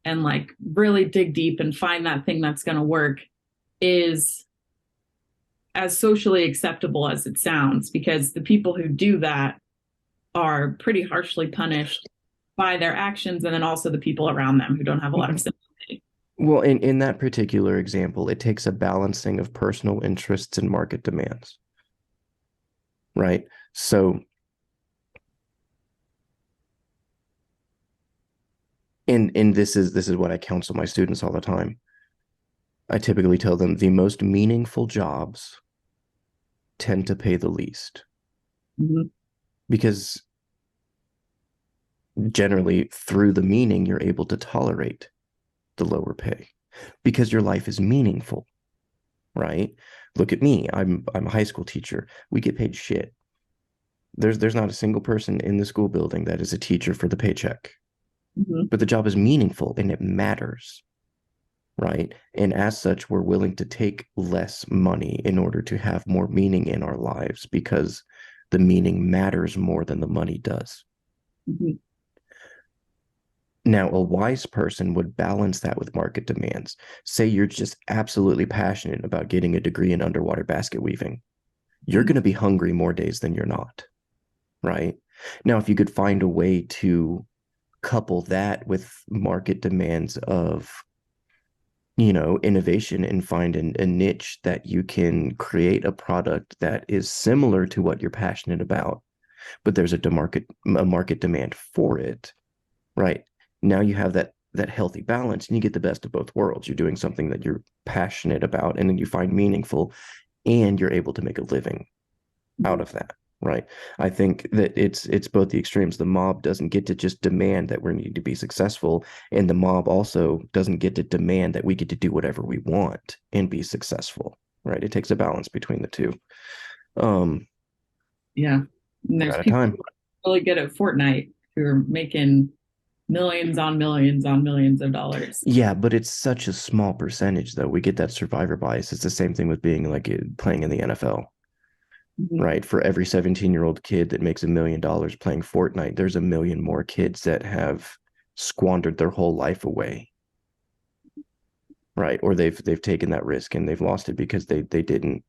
S3: and like really dig deep and find that thing that's going to work is as socially acceptable as it sounds, because the people who do that are pretty harshly punished by their actions, and then also the people around them who don't have a lot of sympathy.
S2: Well, in that particular example, it takes a balancing of personal interests and market demands. Right. So, and this is what I counsel my students all the time. I typically tell them the most meaningful jobs tend to pay the least.
S3: Mm-hmm.
S2: Because generally through the meaning, you're able to tolerate the lower pay. because your life is meaningful, right? Look at me. I'm a high school teacher. We get paid shit. There's not a single person in the school building that is a teacher for the paycheck.
S3: Mhm.
S2: But the job is meaningful and it matters, right? And as such, we're willing to take less money in order to have more meaning in our lives because the meaning matters more than the money does.
S3: Mhm.
S2: Now, a wise person would balance that with market demands. Say you're just absolutely passionate about getting a degree in underwater basket weaving. You're going to be hungry more days than you're not, right? Now, if you could find a way to couple that with market demands of, innovation and find a niche that you can create a product that is similar to what you're passionate about, but there's a market demand for it, right? Now you have that healthy balance and you get the best of both worlds. You're doing something that you're passionate about and then you find meaningful and you're able to make a living out of that, right? I think that it's both the extremes. The mob doesn't get to just demand that we need to be successful, and the mob also doesn't get to demand that we get to do whatever we want and be successful, right? It takes a balance between the two.
S3: Yeah. And
S2: We're
S3: there's
S2: out of
S3: people
S2: time.
S3: who are really good at Fortnite who are making millions on millions on millions of dollars.
S2: Yeah, but it's such a small percentage though. We get that survivor bias. It's the same thing with being like playing in the NFL.
S3: Mhm.
S2: Right? For every 17-year-old kid that makes $1 million playing Fortnite, there's a million more kids that have squandered their whole life away. Right? Or they've taken that risk and they've lost it because they didn't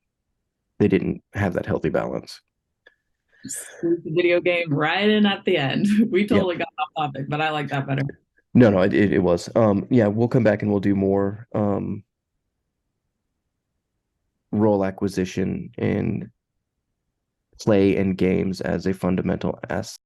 S2: have that healthy balance.
S3: Squeeze the video game right in at the end. We
S2: Yep.
S3: totally got off topic, but I like that better.
S2: No, it was. Yeah, we'll come back and we'll do more role acquisition and play and games as a fundamental aspect